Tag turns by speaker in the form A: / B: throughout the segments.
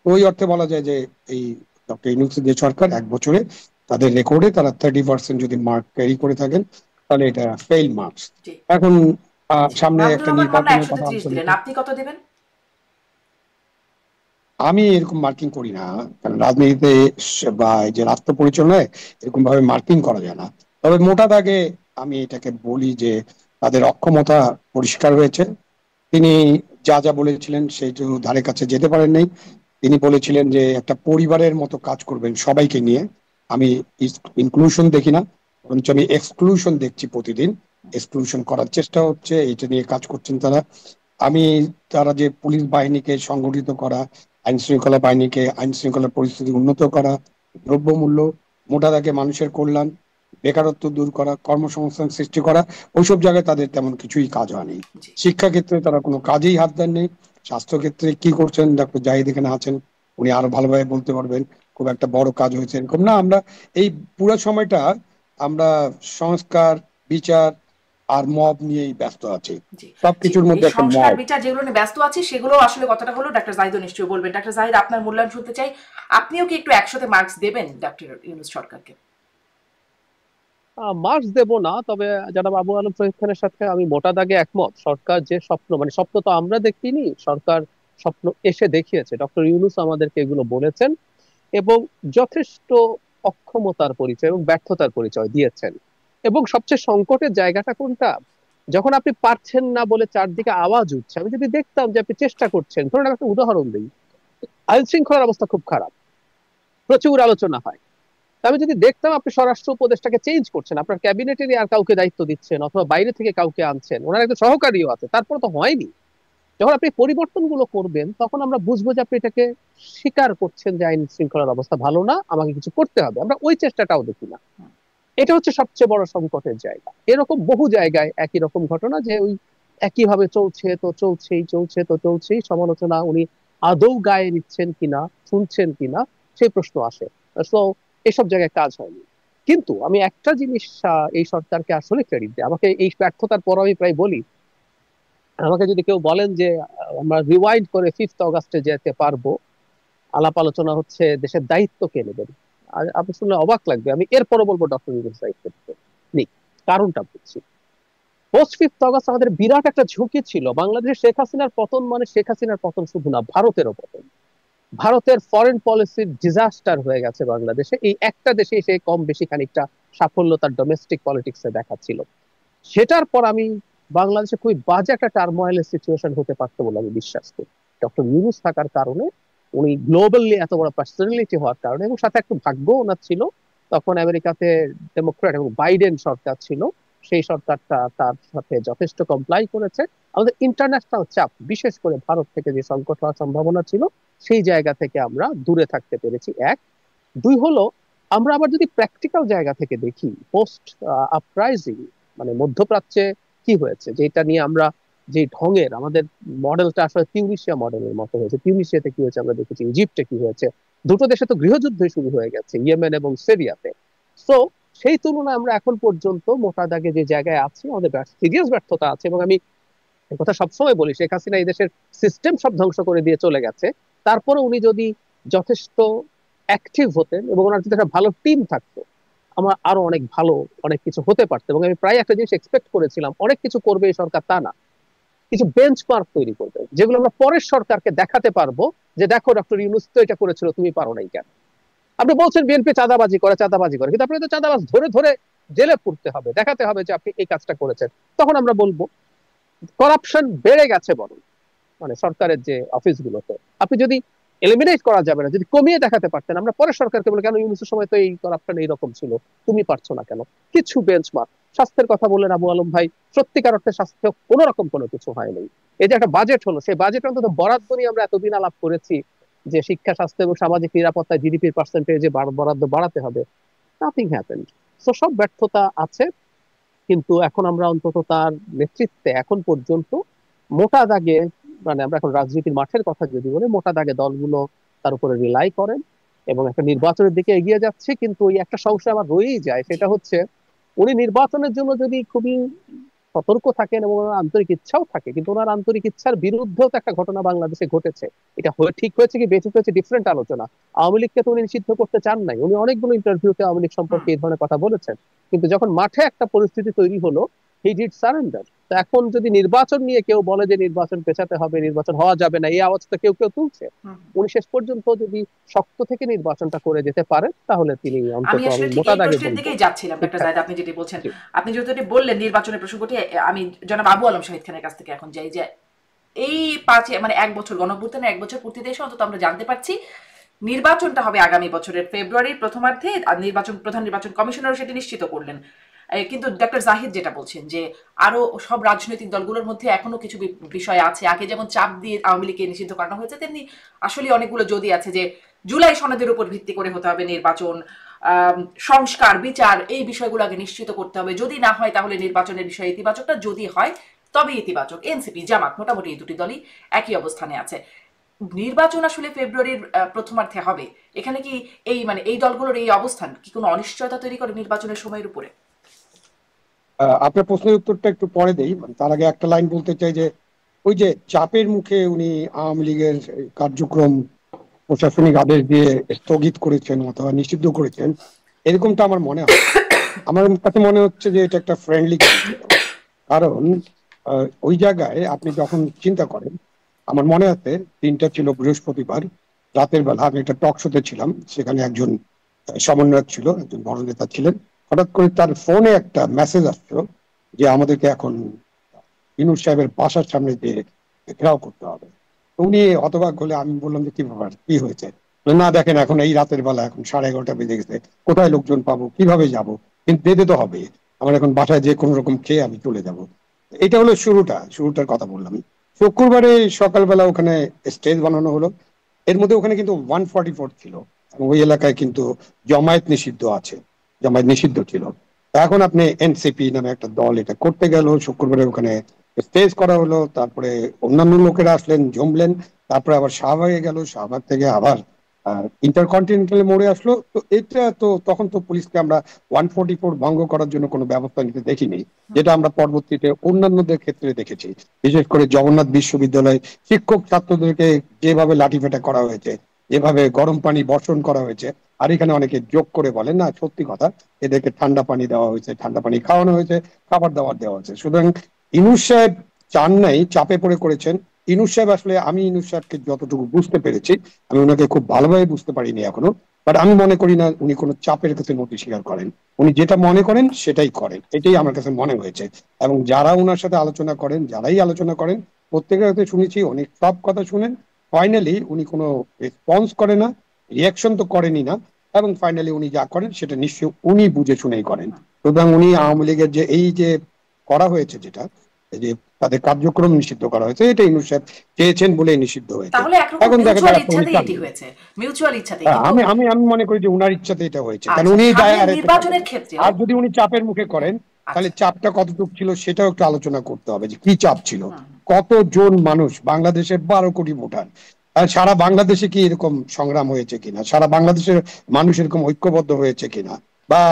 A: তো ওই অর্থে বলা যায় যে এই ডক্টর ইউনূসের যে সরকার 1 বছরে তাদের রেকর্ডে তারা 30% যদি মার্ক ক্যারি করে থাকেন তাহলে এটা ফেইল মার্কস।
B: জি
A: এখন
B: জি,
A: সামনে একটা
B: মাহমুদুর রহমান মান্না
A: নির্বাচনের কথা
B: 130
A: আলোচনা
B: দিলেন,
A: হচ্ছে।
B: আপনি কত দিবেন?
A: আমি এরকম মার্কিং করি না, কারণ রাজনীতিতে বা এই যে রাষ্ট্র পরিচালনায় এরকম ভাবে মার্কিং করা যায় না। তবে মোটা দাগে আমি এটাকে বলি যে তাদের অক্ষমতা পরিষ্কার হয়েছে। তিনি যা যা বলেছিলেন সেই জন্য ধারে কাছে যেতে পারেন নাই। তিনি বলেছিলেন যে একটা পরিবারের মতো কাজ করবেন সবাইকে নিয়ে। আমি ইনক্লুশন দেখি না, বরঞ্চ আমি এক্সক্লুশন দেখছি প্রতিদিন। এক্সক্লুশন করার চেষ্টা হচ্ছে, এটা নিয়ে কাজ করছেন তারা। আমি তারা যে পুলিশ বাহিনীকে সংগঠিত করা, আইন শৃঙ্খলা বাহিনীকে আইন শৃঙ্খলা পরিস্থিতি উন্নত করা, দ্রব্যমূল্য, মোটা দাগে মানুষের কল্যাণ, বেকারত্ব দূর করা, কর্মসংস্থান সৃষ্টি করা, ওইসব জায়গায় তাদের তেমন কিছুই কাজ হয়নি।
B: জি
A: শিক্ষা ক্ষেত্রে তারা কোনো কাজেই হাত দেননি। স্বাস্থ্য ক্ষেত্রে কি করছেন ডক্টর জাহিদ এখানে আছেন, উনি আরো ভালোভাবে বলতে পারবেন। খুব একটা বড় কাজ হয়েছে এরকম না। আমরা এই পুরো সময়টা আমরা সংস্কার, বিচার আর মব নিয়েই ব্যস্ত আছি।
B: জি জি,
A: সবকিছুর
B: এই
A: মধ্যে একটা
B: সংস্কার
A: মব।
B: বিচার যেগুলো নিয়ে ব্যস্ত আছি সেগুলো আসলে কথাটা হলো ডাক্তার জাহিদও নিশ্চয়ই বলবেন। ডাক্তার জাহিদ, আপনার মূল্যায়ন শুনতে চাই। আপনিও কি একটু 100-তে মার্কস দেবেন ডক্টর ইউনূস সরকারকে?
C: মার্কস দেব না, তবে জনাব আবু আলম শহীদ খানের সাথে আমি মোটা দাগে একমত। সরকার যে স্বপ্ন, মানে স্বপ্ন তো আমরা দেখিনি, সরকার স্বপ্ন এসে দেখিয়েছে। ডক্টর ইউনূস আমাদেরকে এগুলো বলেছেন এবং যথেষ্ট অক্ষমতার পরিচয় এবং ব্যর্থতার পরিচয় দিয়েছেন। এবং সবচেয়ে সংকটের জায়গাটা কোনটা, যখন আপনি পারছেন না বলে চারদিকে আওয়াজ উঠছে, আমি যদি দেখতাম যে আপনি চেষ্টা করছেন, ধরুন আমি একটা উদাহরণ দিই, আইন শৃঙ্খলার অবস্থা খুব খারাপ, প্রচুর আলোচনা হয়, তা আমি যদি দেখতাম আপনি স্বরাষ্ট্র উপদেষ্টাকে চেঞ্জ করছেন, আপনার ক্যাবিনেটেরই আর কাউকে দায়িত্ব দিচ্ছেন অথবা বাইরে থেকে কাউকে আনছেন, ওনার একটা সহকারীও আছে, তারপর তো হয়নি। যখন আপনি পরিবর্তনগুলো করবেন তখন আমরা বুঝবো যে আপনি এটাকে স্বীকার করছেন যে আইন শৃঙ্খলার অবস্থা ভালো না, আমাকে কিছু করতে হবে। আমরা ওই চেষ্টাটাও দেখি না। এটা হচ্ছে সবচেয়ে বড় সংকটের জায়গা। এরকম বহু জায়গায় একই রকম ঘটনা, যে ওই একইভাবে চলছে তো চলছেই, চলছে তো চলছেই, সমালোচনা উনি আদৌ গায়ে নিচ্ছেন কিনা, শুনছেন কিনা, সেই প্রশ্ন আসে। তো এসব জায়গায় কাজ হয়নি। কিন্তু আমি একটা জিনিস এই সরকারকে আসলে ক্রেডিট দিই, আমাকে এই ব্যর্থতার পর আমি প্রায় বলি, আমাকে যদি কেউ বলেন যে আমরা রিওয়াইন্ড করে 5 অগাস্টে যেতে পারবো, আলাপ আলোচনা হচ্ছে দেশের দায়িত্ব কে নেবেন, আর আপনি শুনলে অবাক লাগবে, আমি এরপরও বলবো ডক্টর ইউনূস দায়িত্ব নিক। কারণটা বলছি, পোস্ট 5 অগাস্ট আমাদের বিরাট একটা ঝুঁকি ছিল। বাংলাদেশের শেখ হাসিনার পতন মানে শেখ হাসিনার পতন শুধু না, ভারতেরও পতন। ভারতের ফরেন পলিসির ডিজাস্টার হয়ে গেছে বাংলাদেশে। এই একটা দেশে সে কম বেশি খানিকটা সাফল্য তার ডোমেস্টিক পলিটিক্সে দেখাচ্ছিল। সেটার পর আমি বাংলাদেশে খুবই বাজে একটা টার্মোয়াইলের সিচুয়েশন হতে পারতো বলে আমি বিশ্বাস করি। ডক্টর ইউনূস থাকার কারণে, উনি গ্লোবালি এত বড় পার্সোনালিটি হওয়ার কারণে, এবং সাথে একটু ভাগ্য ওনার ছিল, তখন আমেরিকাতে ডেমোক্র্যাট এবং বাইডেন সরকার ছিল, সেই সরকারটা তার সাথে যথেষ্ট কমপ্লাই করেছে। আমাদের ইন্টারন্যাশনাল চাপ, বিশেষ করে ভারত থেকে যে সংকট হওয়ার সম্ভাবনা ছিল, সেই জায়গা থেকে আমরা দূরে থাকতে পেরেছি। এক, দুই হলো, আমরা আবার যদি প্র্যাকটিক্যাল জায়গা থেকে দেখি, পোস্ট আপরাইজিং মানে মধ্যপ্রাচ্যে কি হয়েছে, যেটা নিয়ে আমরা যে ঢঙের আমাদের মডেলটা আসলে তিউনিসিয়া মডেলের মতো হয়েছে। তিউনিসিয়াতে কি হয়েছে আমরা দেখেছি, ইজিপ্টে কি হয়েছে, দুটো দেশে তো গৃহযুদ্ধ শুরু হয়ে গেছে, ইয়েমেন এবং সিরিয়াতে। সো সেই তুলনায় আমরা এখন পর্যন্ত মোটা দাগে যে জায়গায় আছি, আমাদের সিরিয়াস ব্যর্থতা আছে। এবং আমি কথা সবসময় বলি, শেখ হাসিনা এই দেশের সিস্টেম সব ধ্বংস করে দিয়ে চলে গেছে, তারপরে উনি যদি যথেষ্ট অ্যাক্টিভ হতেন এবং ওনার যদি একটা ভালো টিম থাকতো, আমার আরো অনেক ভালো অনেক কিছু হতে পারতো। এবং আমি প্রায় একটা জিনিস এক্সপেক্ট করেছিলাম, অনেক কিছু করবে এই সরকার তা না, কিছু বেঞ্চমার্ক তৈরি করবে যেগুলো আমরা পরের সরকারকে দেখাতে পারবো, যে দেখো ডক্টর ইউনূস তো এটা করেছিল, তুমি পারো নাই কেন। আপনি বলছেন বিএনপি চাঁদাবাজি করে, চাঁদাবাজি করে, কিন্তু আপনি তো চাঁদাবাজ ধরে ধরে জেলে পুরতে হবে, দেখাতে হবে যে আপনি এই কাজটা করেছেন। তখন আমরা বলবো করাপশন বেড়ে গেছে বরং, মানে সরকারের যে অফিসগুলোতে, আপনি যদি এলিমিনেট করা যাবে না, যদি কমিয়ে দেখাতে পারতেন, আমরা পরের সরকারকে বলে কেন ইউনূসের সময় তো এই করাপশন এইরকম ছিল, তুমি পারছো না কেন। কিছু বেঞ্চমার্ক, স্বাস্থ্যের কথা বললেন আবু আলম ভাই, সত্যিকার অর্থে স্বাস্থ্য কোন রকম কোনো কিছু হয়নি। এই যে একটা বাজেট হলো, সেই বাজেট অন্তত বরাদ্দ নিয়ে আমরা এতদিন আলাপ করেছি যে শিক্ষা, স্বাস্থ্য এবং সামাজিক নিরাপত্তায় জিডিপির পার্সেন্টেজে বরাদ্দ বাড়াতে হবে, নাথিং হ্যাপেন্ড। তো সব ব্যর্থতা আছে, কিন্তু এখন আমরা অন্তত তার নেতৃত্বে এখন পর্যন্ত মোটা দাগে, মানে আমরা এখন রাজনীতির মাঠের কথা যদি বলি, মোটা দাগে দলগুলো তার উপরে রিলাই করেন এবং একটা নির্বাচনের দিকে এগিয়ে যাচ্ছে। কিন্তু ওই একটা সমস্যা আমার রয়েই যায়,
B: জি
C: সেটা হচ্ছে উনি নির্বাচনের জন্য যদি খুবই সতর্ক থাকেন এবং ওনার আন্তরিক ইচ্ছাও থাকে, কিন্তু ওনার আন্তরিক ইচ্ছার বিরুদ্ধেও তো একটা ঘটনা বাংলাদেশে ঘটেছে। এটা ঠিক হয়েছে কি বেঠিক হয়েছে ডিফারেন্ট আলোচনা। আওয়ামী লীগকে তো উনি নিষিদ্ধ করতে চান নাই, উনি অনেকগুলো ইন্টারভিউতে আওয়ামী লীগ সম্পর্কে এই ধরনের কথা বলেছেন, কিন্তু যখন মাঠে একটা পরিস্থিতি তৈরি হলো হি ডিড সারেন্ডার। তো এখন যদি নির্বাচন নিয়ে কেউ বলে যে নির্বাচন পেছাতে হবে, নির্বাচন হওয়া যাবে না, এই আওয়াজ তো কেউ কেউ তুলছে। উনি শেষ পর্যন্ত যদি শক্ত থেকে নির্বাচনটা করে যেতে পারেন তাহলে তিনি
B: আমি
C: অন্তত, আমি
B: আসলে ঠিক
C: মোটা
B: এই
C: দাগে
B: প্রশ্নের
C: বলবো
B: দিকেই যাচ্ছিলাম ডাক্তার
C: ঠিকঠাক
B: জাহিদ,
C: হবে।
B: আপনি যেটি বলছেন।
C: জি।
B: আপনি যেহেতু এটি বললেন নির্বাচনের প্রসঙ্গটি, আমি জনাব আবু আলম শাহিদ খানের কাছ থেকে এখন যাই যে এই মানে 1 বছর গণঅভ্যুত্থানের 1 বছর পূর্তিতে এসে অন্তত আমরা জানতে পারছি নির্বাচনটা হবে আগামী বছরের ফেব্রুয়ারির প্রথমার্ধে, আর প্রধান নির্বাচন কমিশনারও সেটি নিশ্চিত করলেন। কিন্তু ডক্টর জাহিদ যেটা বলছেন যে আরো সব রাজনৈতিক দলগুলোর মধ্যে এখনো কিছু বিষয় আছে, আগে যেমন চাপ দিয়ে আওয়ামী লীগকে নিষিদ্ধ করানো হয়েছে, তেমনি আসলে অনেকগুলো যদি আছে যে জুলাই সনদের উপর ভিত্তি করে হতে হবে নির্বাচন, সংস্কার বিচার এই বিষয়গুলো আগে নিশ্চিত করতে হবে, যদি না হয় তাহলে নির্বাচনের বিষয়ে ইতিবাচকটা, যদি হয় তবে ইতিবাচক। এনসিপি জামাত মোটামুটি এই দুটি দলই একই অবস্থানে আছে। নির্বাচন আসলে ফেব্রুয়ারির প্রথমার্ধে হবে, এখানে কি মানে এই দলগুলোর এই অবস্থান কি কোনো অনিশ্চয়তা তৈরি করে নির্বাচনের সময়ের উপরে?
A: আপনার প্রশ্নের উত্তরটা একটু পরে দেই, তার আগে একটা লাইন বলতে চাই যে ওই যে চাপের মুখে উনি আওয়ামী লীগের কার্যক্রম প্রশাসনিক আদেশ দিয়ে স্থগিত করেছেন অথবা নিষিদ্ধ করেছেন, এরকমটা আমার মনে হয় না। আমার কাছে মনে হচ্ছে যে এটা একটা ফ্রেন্ডলি ক্যালকুলেশন। কারণ ওই জায়গায় আপনি যখন চিন্তা করেন, আমার মনে আছে দিনটা ছিল বৃহস্পতিবার রাতের বেলা, আমি একটা টক শোতে ছিলাম, সেখানে একজন সমন্বয়ক ছিল, একজন বড় নেতা ছিলেন। হঠাৎ করে তার ফোনে একটা মেসেজ আসলো যে আমাদেরকে এখন ইনুস সাহেবের বাসার সামনে যে ঘেরাও করতে হবে। উনি হতবাক হলে আমি বললাম যে কি ব্যাপার, কি হয়েছে? না দেখেন এখন এই রাতের বেলা, এখন 11:30 বেজে গেছে, কোথায় লোকজন পাবো, কিভাবে যাব, কিন্তু যেতে তো হবে, আমার এখন বাসায় যে কোনো রকম খেয়ে আমি চলে যাব। এটা হলো শুরুটার কথা বললাম। শুক্রবারে সকালবেলা ওখানে স্টেজ বানানো হলো, এর মধ্যে ওখানে কিন্তু 144 ছিল এবং ওই এলাকায় কিন্তু জমায়েত নিষিদ্ধ আছে, জমায়েত নিষিদ্ধ ছিল। এখন আপনি এনসিপি নামে একটা দল এটা করতে গেল, শুক্রবারে ওখানে স্টেজ করা হলো, তারপরে অন্যান্য লোকেরা আসলেন, জমলেন, তারপরে আবার শাহবাগে গেল, শাহবাগ থেকে আবার ইন্টারকন্টিনেন্টাল মোড়ে আসলো। তো এটা তো তখন তো পুলিশকে আমরা 144 ভঙ্গ করার জন্য কোনো ব্যবস্থা নিতে দেখিনি, যেটা আমরা পরবর্তীতে অন্যান্যদের ক্ষেত্রে দেখেছি। বিশেষ করে জগন্নাথ বিশ্ববিদ্যালয় শিক্ষক ছাত্রদেরকে যেভাবে লাঠিপেটা করা হয়েছে, যেভাবে গরম পানি বর্ষণ করা হয়েছে, আর এখানে অনেকে যোগ করে বলেন না সত্যি কথা, এদেরকে ঠান্ডা পানি দেওয়া হয়েছে, ঠান্ডা পানি খাওয়ানো হয়েছে, খাবার দাবার দেওয়া হয়েছে। সুতরাং ইনুস সাহেব চান নাই, চাপে পড়ে করেছেন। ইনুস সাহেব আসলে, আমি ইনুস সাহেবকে যতটুকু বুঝতে পেরেছি, আমি ওনাকে খুব ভালোভাবে বুঝতে পারিনি এখনো, বাট আমি মনে করি না উনি কোনো চাপের কাছে নতি স্বীকার করেন। উনি যেটা মনে করেন সেটাই করেন, এটাই আমার কাছে মনে হয়েছে। এবং যারা ওনার সাথে আলোচনা করেন, যারাই আলোচনা করেন, প্রত্যেকের কাছে শুনেছি অনেক সব কথা শুনেন, ফাইনালি উনি কোনো রেসপন্স করে না, রিয়াকশন তো করেনি না, এবং ফাইনালি উনি যা করেন সেটা নিশ্চয়ই উনি বুঝে শুনেই করেন। সুতরাং উনি আওয়ামী লীগের যে এই যে করা হয়েছে, যেটা এই যে তাদের কার্যক্রম নিষিদ্ধ করা হয়েছে, এটা ইউনূস সাহেব চেয়েছেন বলেই নিষিদ্ধ হয়েছে।
B: তাহলে একরকম
A: এখন দেখেন
B: মিউচুয়াল
A: তারা
B: ইচ্ছাতেই এটি হয়েছে, মিউচুয়াল ইচ্ছাতেই। কিন্তু
A: আমি আমি আমি মনে করি যে উনার ইচ্ছাতে এটা হয়েছে, কারণ
B: আচ্ছা,
A: উনি দায়
B: সামনের
A: এড়াতে পারবেন
B: নির্বাচনের
A: না।
B: ক্ষেত্রেও
A: আর যদি উনি চাপের মুখে করেন, তাহলে
B: আচ্ছা,
A: চাপটা কতটুকু ছিল সেটাও একটু আলোচনা করতে হবে, যে কি চাপ ছিল,
B: হুম,
A: কতজন মানুষ, বাংলাদেশের 12 কোটি ভোটার, আর সারা বাংলাদেশে কি এরকম সংগ্রাম হয়েছে কিনা, সারা বাংলাদেশের মানুষ এরকম ঐক্যবদ্ধ হয়েছে কিনা, বা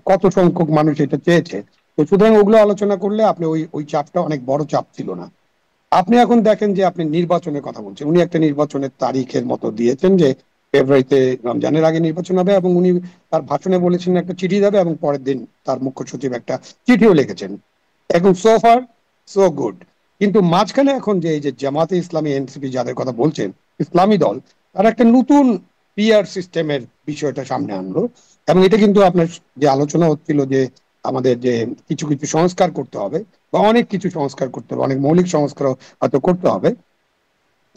A: কত সংখ্যক মানুষ এটা চেয়েছে। তো সুতরাং ওগুলো আলোচনা করলে আপনি ওই ওই চাপটা অনেক বড় চাপ ছিল না। আপনি এখন দেখেন যে আপনি নির্বাচনের কথা বলছেন, উনি একটা নির্বাচনের তারিখের মতো দিয়েছেন যে ফেব্রুয়ারিতে রমজানের আগে নির্বাচন হবে, এবং উনি তার ভাষণে বলেছেন একটা চিঠি দেবে, এবং পরের দিন তার মুখ্য সচিব একটা চিঠিও লিখেছেন। এখন সো ফার সো গুড। কিন্তু মাঝখানে এখন যে এই যে জামাতে ইসলামী, এনসিপি যাদের কথা বলছেন, ইসলামী দল, তারা একটা নতুন পিআর সিস্টেমের বিষয়টা সামনে আনলো। এবং এটা কিন্তু আপনার যে আলোচনা হচ্ছিল যে আমাদের যে কিছু কিছু সংস্কার করতে হবে, বা অনেক কিছু সংস্কার করতে হবে, অনেক মৌলিক সংস্কার হয়তো করতে হবে,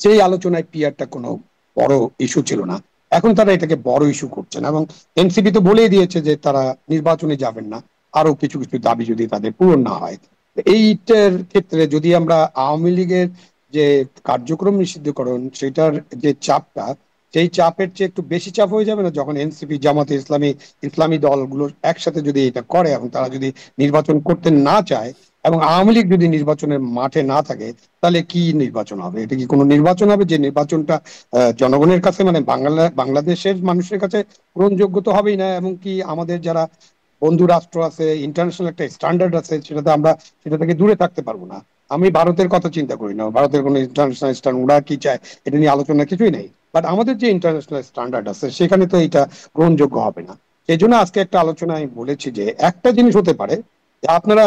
A: সেই আলোচনায় পিআরটা কোনো বড় ইস্যু ছিল না। এখন তারা এটাকে বড় ইস্যু করছেন, এবং এনসিপি তো বলেই দিয়েছে যে তারা নির্বাচনে যাবেন না আরো কিছু কিছু দাবি যদি তাদের পূরণ না হয়। এইটার ক্ষেত্রে যদি আমরা আওয়ামী লীগের যে কার্যক্রম নিষিদ্ধকরণ, সেটার যে চাপটা, সেই চাপের চেয়ে একটু বেশি চাপ হয়ে যাবে না যখন এনসিপি, জামাতে ইসলামী, ইসলামী দলগুলো একসাথে যদি এটা করে, এবং তারা যদি নির্বাচন করতে না চায়, এবং আওয়ামী লীগ যদি নির্বাচনের মাঠে না থাকে, তাহলে কি নির্বাচন হবে? এটা কি কোনো নির্বাচন হবে যে নির্বাচনটা জনগণের কাছে, মানে বাংলাদেশের মানুষের কাছে গ্রহণযোগ্য তো হবেই না, এবং কি আমাদের যারা বন্ধু রাষ্ট্র আছে, ইন্টারন্যাশনাল একটা স্ট্যান্ডার্ড আছে, সেটা থেকে দূরে থাকতে পারবো না। আমি ভারতের কথা চিন্তা করি না, ভারতের কোনো ইন্টারন্যাশনাল স্ট্যান্ডার্ড ওরা কি চায় এটা নিয়ে আলোচনা কিছুই নেই। বাট আমাদের যে ইন্টারন্যাশনাল স্ট্যান্ডার্ড আছে সেখানে তো এটা গ্রহণযোগ্য হবে না। সেই জন্য আজকে একটা আলোচনা আমি বলেছি যে একটা জিনিস হতে পারে যে আপনারা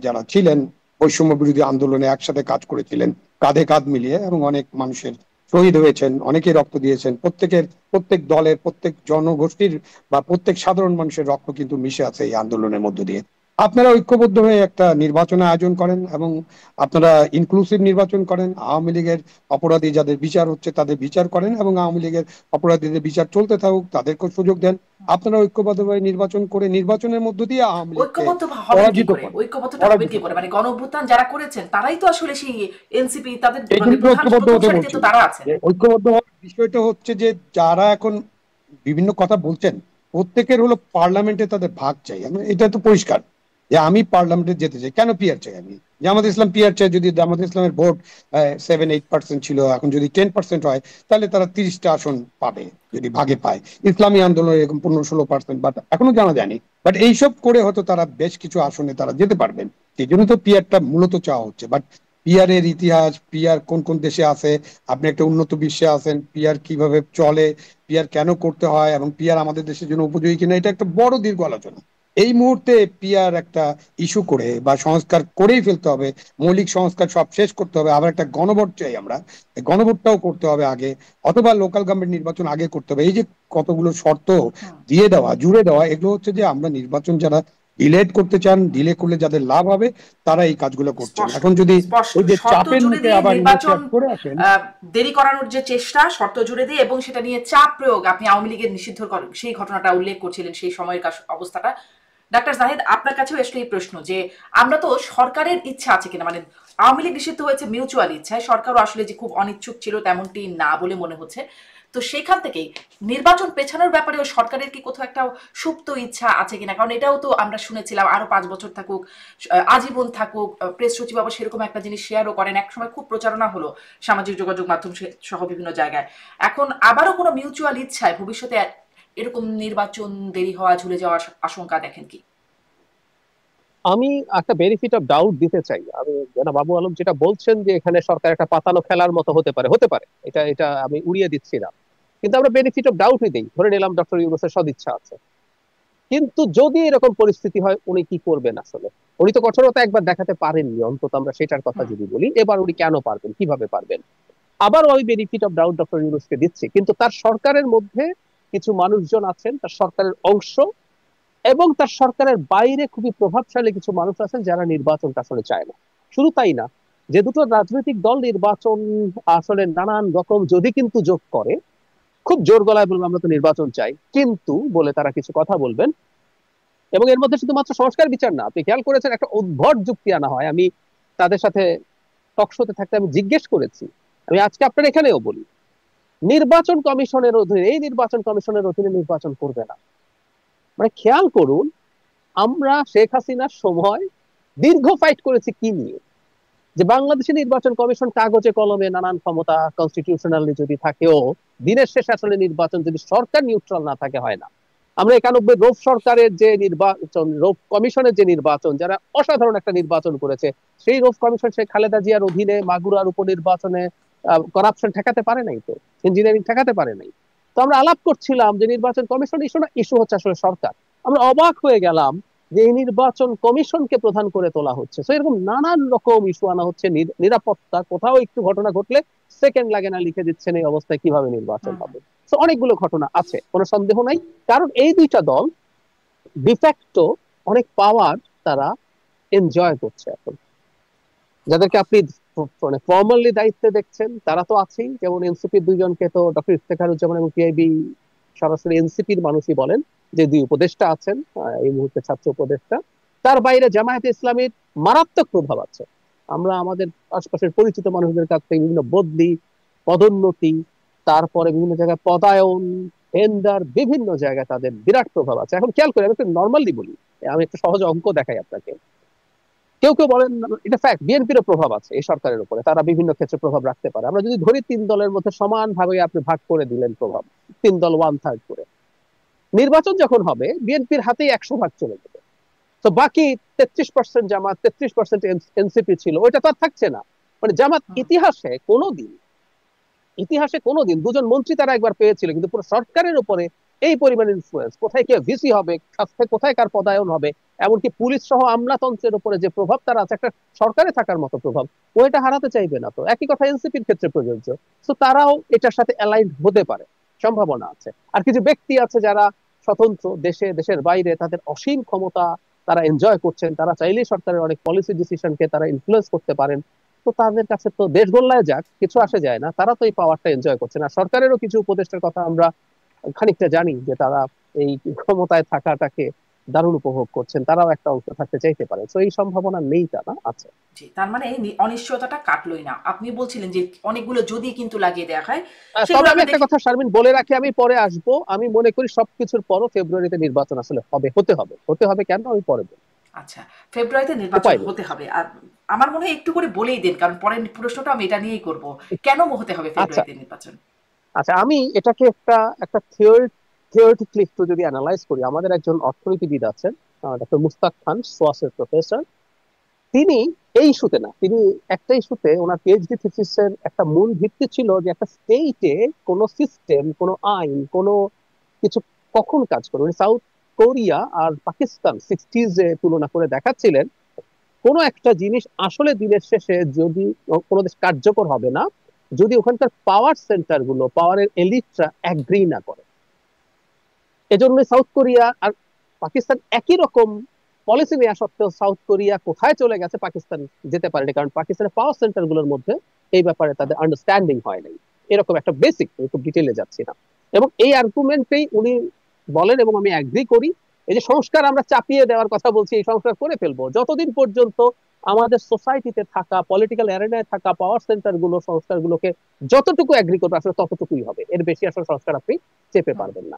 A: যারা ছিলেন বৈষম্য বিরোধী আন্দোলনে একসাথে কাজ করেছিলেন, কাঁধে কাঁধ মিলিয়ে, এবং অনেক মানুষের শহীদ হয়েছেন, অনেকেই রক্ত দিয়েছেন, প্রত্যেক দলের, প্রত্যেক জনগোষ্ঠীর বা প্রত্যেক সাধারণ মানুষের রক্ত কিন্তু মিশে আছে এই আন্দোলনের মধ্য দিয়ে। আপনারা ঐক্যবদ্ধ হয়ে একটা নির্বাচনের আয়োজন করেন এবং আপনারা ইনক্লুসিভ নির্বাচন করেন। আওয়ামী লীগের অপরাধী যাদের বিচার হচ্ছে তাদের বিচার করেন, এবং আওয়ামী লীগের অপরাধীদের বিচার চলতে থাকুক, তাদেরকেও সুযোগ দেন। আপনারা ঐক্যবদ্ধভাবে নির্বাচন করে নির্বাচনের মধ্য দিয়ে আওয়ামী লীগকে
B: ঐক্যবদ্ধ হবেন কি
A: পরাজিত
B: করে?
A: করেন।
B: ঐক্যবদ্ধটা হবেন কি করে? মানে গণ অভ্যুত্থান যারা করেছেন তারাই তো আসলে সেই এনসিপি, তাদের
A: এই
B: মানে
A: জন্য তো ঐক্যবদ্ধ
B: প্রথম
A: হতে
B: সারিতে
A: বলছি
B: তো তারা আছেন।
A: যে ঐক্যবদ্ধ হওয়ার বিষয়টা হচ্ছে যে যারা এখন বিভিন্ন কথা বলছেন প্রত্যেকের হলো পার্লামেন্টে তাদের ভাগ চাই। এটা তো পরিষ্কার যে আমি পার্লামেন্টে যেতে চাই। কেন পিআর চাই? আমি জামাত ইসলাম পিআর চাই। যদি জামাত ইসলামের ভোট 7-8% ছিল, এখন যদি 10% হয় তাহলে তারা 30টা আসন পাবে যদি ভাগে পায়। ইসলামী আন্দোলন এরকম 15-16%, বাট এখনো জানা যায়নি। বাট এইসব করে হয়তো তারা বেশ কিছু আসনে তারা যেতে পারবেন। সেই জন্য তো পিআরটা মূলত চাওয়া হচ্ছে। বাট পিআর এর ইতিহাস, পিআর কোন কোন দেশে আছে, আপনি একটা উন্নত বিশ্বে আছেন, পিআর কিভাবে চলে, পিআর কেন করতে হয়, এবং পিআর আমাদের দেশের জন্য উপযোগী কিনা, এটা একটা বড় দীর্ঘ আলোচনা। এই মুহূর্তে পিআর একটা ইস্যু করে বা সংস্কার করেই ফেলতে হবে, মৌলিক সংস্কার সব শেষ করতে হবে, আবার একটা গণভোট চাই আমরা, এই গণভোটটাও করতে হবে আগে, অথবা লোকাল গভর্নমেন্ট নির্বাচন আগে করতে হবে। এই যে কতগুলো শর্ত দিয়ে দেওয়া, জুড়ে দেওয়া, এগুলো হচ্ছে যে আমরা নির্বাচন যারা ডিলেট করতে চান, ডিলে করলে যাদের লাভ হবে তারা এই কাজগুলো করছেন।
B: স্পষ্ট
A: এখন যদি
B: স্পষ্ট
A: ওই যে
B: শর্ত
A: চাপের
B: জুড়ে
A: মুখে
B: দিয়ে
A: আবার
B: নির্বাচন
A: ইলেকশন করে আসেন।
B: দেরি করানোর যে চেষ্টা, শর্ত জুড়ে দিয়ে, এবং সেটা নিয়ে চাপ প্রয়োগ, আপনি আওয়ামী লীগের নিষিদ্ধ সেই ঘটনাটা উল্লেখ করছিলেন, সেই সময়ের অবস্থাটা। ডাক্তার জাহিদ, আপনার কাছেও আসলে এই প্রশ্ন যে আমরা তো সরকারের ইচ্ছা আছে কিনা, মানে আওয়ামী লীগ নিষিদ্ধ হয়েছে মিউচুয়াল ইচ্ছায়, সরকারও আসলে যে খুব অনিচ্ছুক ছিল তেমনটি না বলে মনে হচ্ছে। তো সেখান থেকেই নির্বাচন পেছানোর ব্যাপারেও সরকারের কি কোথাও একটা সুপ্ত ইচ্ছা আছে কিনা? কারণ এটাও তো আমরা শুনেছিলাম আরো 5 বছর থাকুক, আজীবন থাকুক, প্রেস সচিব আবার সেরকম একটা জিনিস শেয়ারও করেন, একসময় খুব প্রচারণা হলো সামাজিক যোগাযোগ মাধ্যম সহ বিভিন্ন জায়গায়। এখন আবারও কোনো মিউচুয়াল ইচ্ছায় ভবিষ্যতে এরকম নির্বাচন দেরি হওয়া, ঝুলে যাওয়ার আশঙ্কা দেখেন কি?
C: আমি একটা বেনিফিট অফ ডাউট দিতে চাই। আমি জানা বাবু আলম যেটা বলছেন যে এখানে সরকার একটা পাতানো খেলার মতো হতে পারে, হতে পারে, এটা এটা আমি উড়িয়ে দিচ্ছি না। কিন্তু আমরা বেনিফিট অফ ডাউটই দিই, ধরে নিলাম ডক্টর ইউনূসের সদিচ্ছা আছে। কিন্তু যদি এরকম পরিস্থিতি হয় উনি কি করবেন আসলে? উনি তো কঠোরতা একবার দেখাতে পারেননি, অন্তত আমরা সেটার কথা যদি বলি, এবার উনি কেন পারবেন, কিভাবে পারবেন? আবার ওই বেনিফিট অফ ডাউট ডক্টর ইউনূসকে দিচ্ছে, কিন্তু তার সরকারের মধ্যে কিছু মানুষজন আছেন, তার সরকারের অংশ এবং তার সরকারের বাইরে খুবই প্রভাবশালী কিছু মানুষ আছেন যারা নির্বাচনটা আসলে চায় না। শুধু তাই না, যে দুটো রাজনৈতিক দল নির্বাচন আসলে নানান রকম যদি কিন্তু যোগ করে, খুব জোর গলায় বলবে আমরা তো নির্বাচন চাই কিন্তু বলে তারা কিছু কথা বলবেন, এবং এর মধ্যে শুধুমাত্র সংস্কার বিচার না, আপনি খেয়াল করেছেন একটা উদ্ভট যুক্তি আনা হয়। আমি তাদের সাথে টকশোতে থাকতে আমি জিজ্ঞেস করেছি, আমি আজকে আপনার এখানেও বলি, নির্বাচন কমিশনের অধীনে, এই নির্বাচন কমিশনের অধীনে নির্বাচন করবে না। মানে খেয়াল করুন, আমরা শেখ হাসিনার সময় দীর্ঘ ফাইট করেছি কি নিয়ে, যে বাংলাদেশের নির্বাচন কমিশন কাগজে কলমে নানান ক্ষমতা কনস্টিটিউশনালি যদি থাকেও দিনের শেষে আসলে নির্বাচন যদি সরকার নিউট্রাল না থাকে হয় না। আমরা 91 রৌফ সরকারের যে নির্বাচন, রৌফ কমিশনের যে নির্বাচন, যারা অসাধারণ একটা নির্বাচন করেছে, সেই রৌফ কমিশন সেই খালেদা জিয়ার অধীনে মাগুরার উপনির্বাচনে করাপশন ঠেকাতে পারে নাই, তো ইঞ্জিনিয়ারিং ঠেকাতে পারে নাই। তো আমরা আলাপ করছিলাম যে নির্বাচন কমিশন ইস্যু না, ইস্যু হচ্ছে আসলে সরকার। আমরা অবাক হয়ে গেলাম যে এই নির্বাচন কমিশনকে প্রধান করে তোলা হচ্ছে। তো এরকম নানান রকম ইস্যু আনা হচ্ছে, নিরাপত্তা, কোথাও একটু ঘটনা ঘটলে সেকেন্ড লাগে না, লিখে দিচ্ছেন এই অবস্থায় কিভাবে নির্বাচন হবে। তো অনেকগুলো ঘটনা আছে, কোনো সন্দেহ নাই। কারণ এই দুইটা দল ডিফ্যাক্টো অনেক পাওয়ার তারা এনজয় করছে এখন। যাদেরকে আপনি মানে ফর্মালি দায়িত্বে দেখছেন তারা তো আছেই, যেমন এনসিপির দুইজনকে তো ডক্টর ইফতেখারুজ্জামান এবং পিআইবি সরাসরি এনসিপির মানুষই বলেন যে দুই উপদেষ্টা আছেন, এই মুহূর্তে ছাত্র উপদেষ্টা। তার বাইরে জামায়াতে ইসলামীর মারাত্মক প্রভাব আছে। আমরা আমাদের আশপাশের পরিচিত মানুষদের কাছ থেকে বিভিন্ন বদলি, পদোন্নতি, তারপরে বিভিন্ন জায়গায় পদায়ন, টেন্ডার, বিভিন্ন জায়গায় তাদের বিরাট প্রভাব আছে। এখন খেয়াল করে আমি একটু নর্মালি বলি, আমি একটা সহজ অঙ্ক দেখাই আপনাকে। কেউ কেউ বলেন এটা ফ্যাক্ট, বিএনপিরও প্রভাব আছে এই সরকারের উপরে, তারা বিভিন্ন ক্ষেত্রে প্রভাব রাখতে পারে। আমরা যদি ধরি তিন দলের মধ্যে সমান ভাবে আপনি ভাগ করে দিলেন প্রভাব, তিন দল 1/3 করে, নির্বাচন যখন হবে বিএনপির হাতেই 100 ভাগ চলে যাবে। তো বাকি 33% জামাত, 33% এনসিপি ছিল, ওইটা তো আর থাকছে না। মানে জামাত ইতিহাসে কোনোদিন দুজন মন্ত্রী তারা একবার পেয়েছিল, কিন্তু পুরো সরকারের উপরে এই পরিমাণ ইনফ্লুয়েন্স, কোথায় কে ভিসি হবে, কোথায় কার পদায়ন হবে, এমনকি পুলিশ সহ আমলাতন্ত্রের উপরে যে প্রভাব তারা আছে, একটা সরকারে থাকার মতো প্রভাব, ওইটা হারাতে চাইবে না। তো একই কথা এনসিপির ক্ষেত্রে প্রযোজ্য। তো তারাও এটার সাথে অ্যালাইন হতে পারে, সম্ভাবনা আছে। আর কিছু ব্যক্তি আছে যারা স্বতন্ত্র, দেশের বাইরে, তাদের অসীম ক্ষমতা তারা এনজয় করছেন, তারা চাইলেই সরকারের অনেক পলিসি ডিসিশনকে তারা ইনফ্লুয়েন্স করতে পারেন। তো তাদের কাছে তো দেশ গোল্লায় যাক, কিছু আসে যায় না, তারা তো এই পাওয়ারটা এনজয় করছে না। সরকারেরও কিছু উপদেষ্টার কথা আমরা খানিকটা জানি যে তারা এই ক্ষমতায় থাকাটাকে দারুণ উপভোগ করছেন, তারাও একটা অংশ থাকতে চাইতে পারে। তো এই সম্ভাবনা নেই তা না, আছে।
B: জি, তার মানে এই অনিশ্চয়তাটা কাটলোই না। আপনি বলছিলেন যে অনেকগুলো যদি কিন্তু লাগিয়ে দেওয়া হয়,
C: তবে
B: সেগুলো
C: আমি
B: আমরা
C: একটা
B: দেখি।
C: কথা শারমিন বলে রাখি, আমি পরে আসবো। আমি মনে করি সবকিছুর পরও ফেব্রুয়ারিতে নির্বাচন আসলে হতে হবে কেন আমি পরে বলবো।
B: আচ্ছা, ফেব্রুয়ারিতে নির্বাচন
C: উপায় নেই।
B: হতে হবে। আর আমার মনে হয় একটু করে বলেই দেন, কারণ পরের প্রশ্নটা আমি এটা নিয়েই করব। কেন হতে হবে
C: আচ্ছা
B: ফেব্রুয়ারিতে নির্বাচন?
C: আচ্ছা, আমি এটাকে একটা একটা থিওরিটিক্যালি একটু যদি অ্যানালাইজ করি, আমাদের একজন অর্থনীতিবিদ আছেন, ডক্টর মুস্তাক খান, সোয়াসের প্রফেসর। তিনি এই ইস্যুতে না, তিনি একটা ইস্যুতে ওনার পিএইচডি থিসিসের একটা মূল ভিত্তি ছিল যে একটা স্টেটে কোনো সিস্টেম, কোনো আইন, কোনো কিছু কখন কাজ করবে। উনি সাউথ কোরিয়া আর পাকিস্তান 60s তুলনা করে দেখাচ্ছিলেন কোনো একটা জিনিস আসলে দিনের শেষে যদি কোনো দেশ কার্যকর হবে না যদি ওখানকার পাওয়ার সেন্টার গুলো, পাওয়ারের এলিটরা অ্যাগ্রি না করে। এজন্য সাউথ কোরিয়া আর পাকিস্তান একই রকম পলিসি নেওয়া সত্ত্বেও সাউথ কোরিয়া কোথায় চলে গেছে পাকিস্তান যেতে পারেনি, কারণ পাকিস্তানের পাওয়ার সেন্টার গুলোর মধ্যে এই ব্যাপারে তাদের আন্ডারস্ট্যান্ডিং হয় নাই। এরকম একটা বেসিক, খুব ডিটেলে যাচ্ছি না। এবং এই আর্গুমেন্টেই উনি বলেন, এবং আমি অ্যাগ্রি করি, এই যে সংস্কার আমরা চাপিয়ে দেওয়ার কথা বলছি, এই সংস্কার করে ফেলবো যতদিন পর্যন্ত আমাদের সোসাইটিতে থাকা, পলিটিক্যাল অ্যারেনায় থাকা পাওয়ার সেন্টার গুলো, সংস্কার গুলোকে যতটুকু অ্যাগ্রি করবে আসলে ততটুকুই হবে, এর বেশি আসলে সংস্কার আপনি চেপে পারবেন না।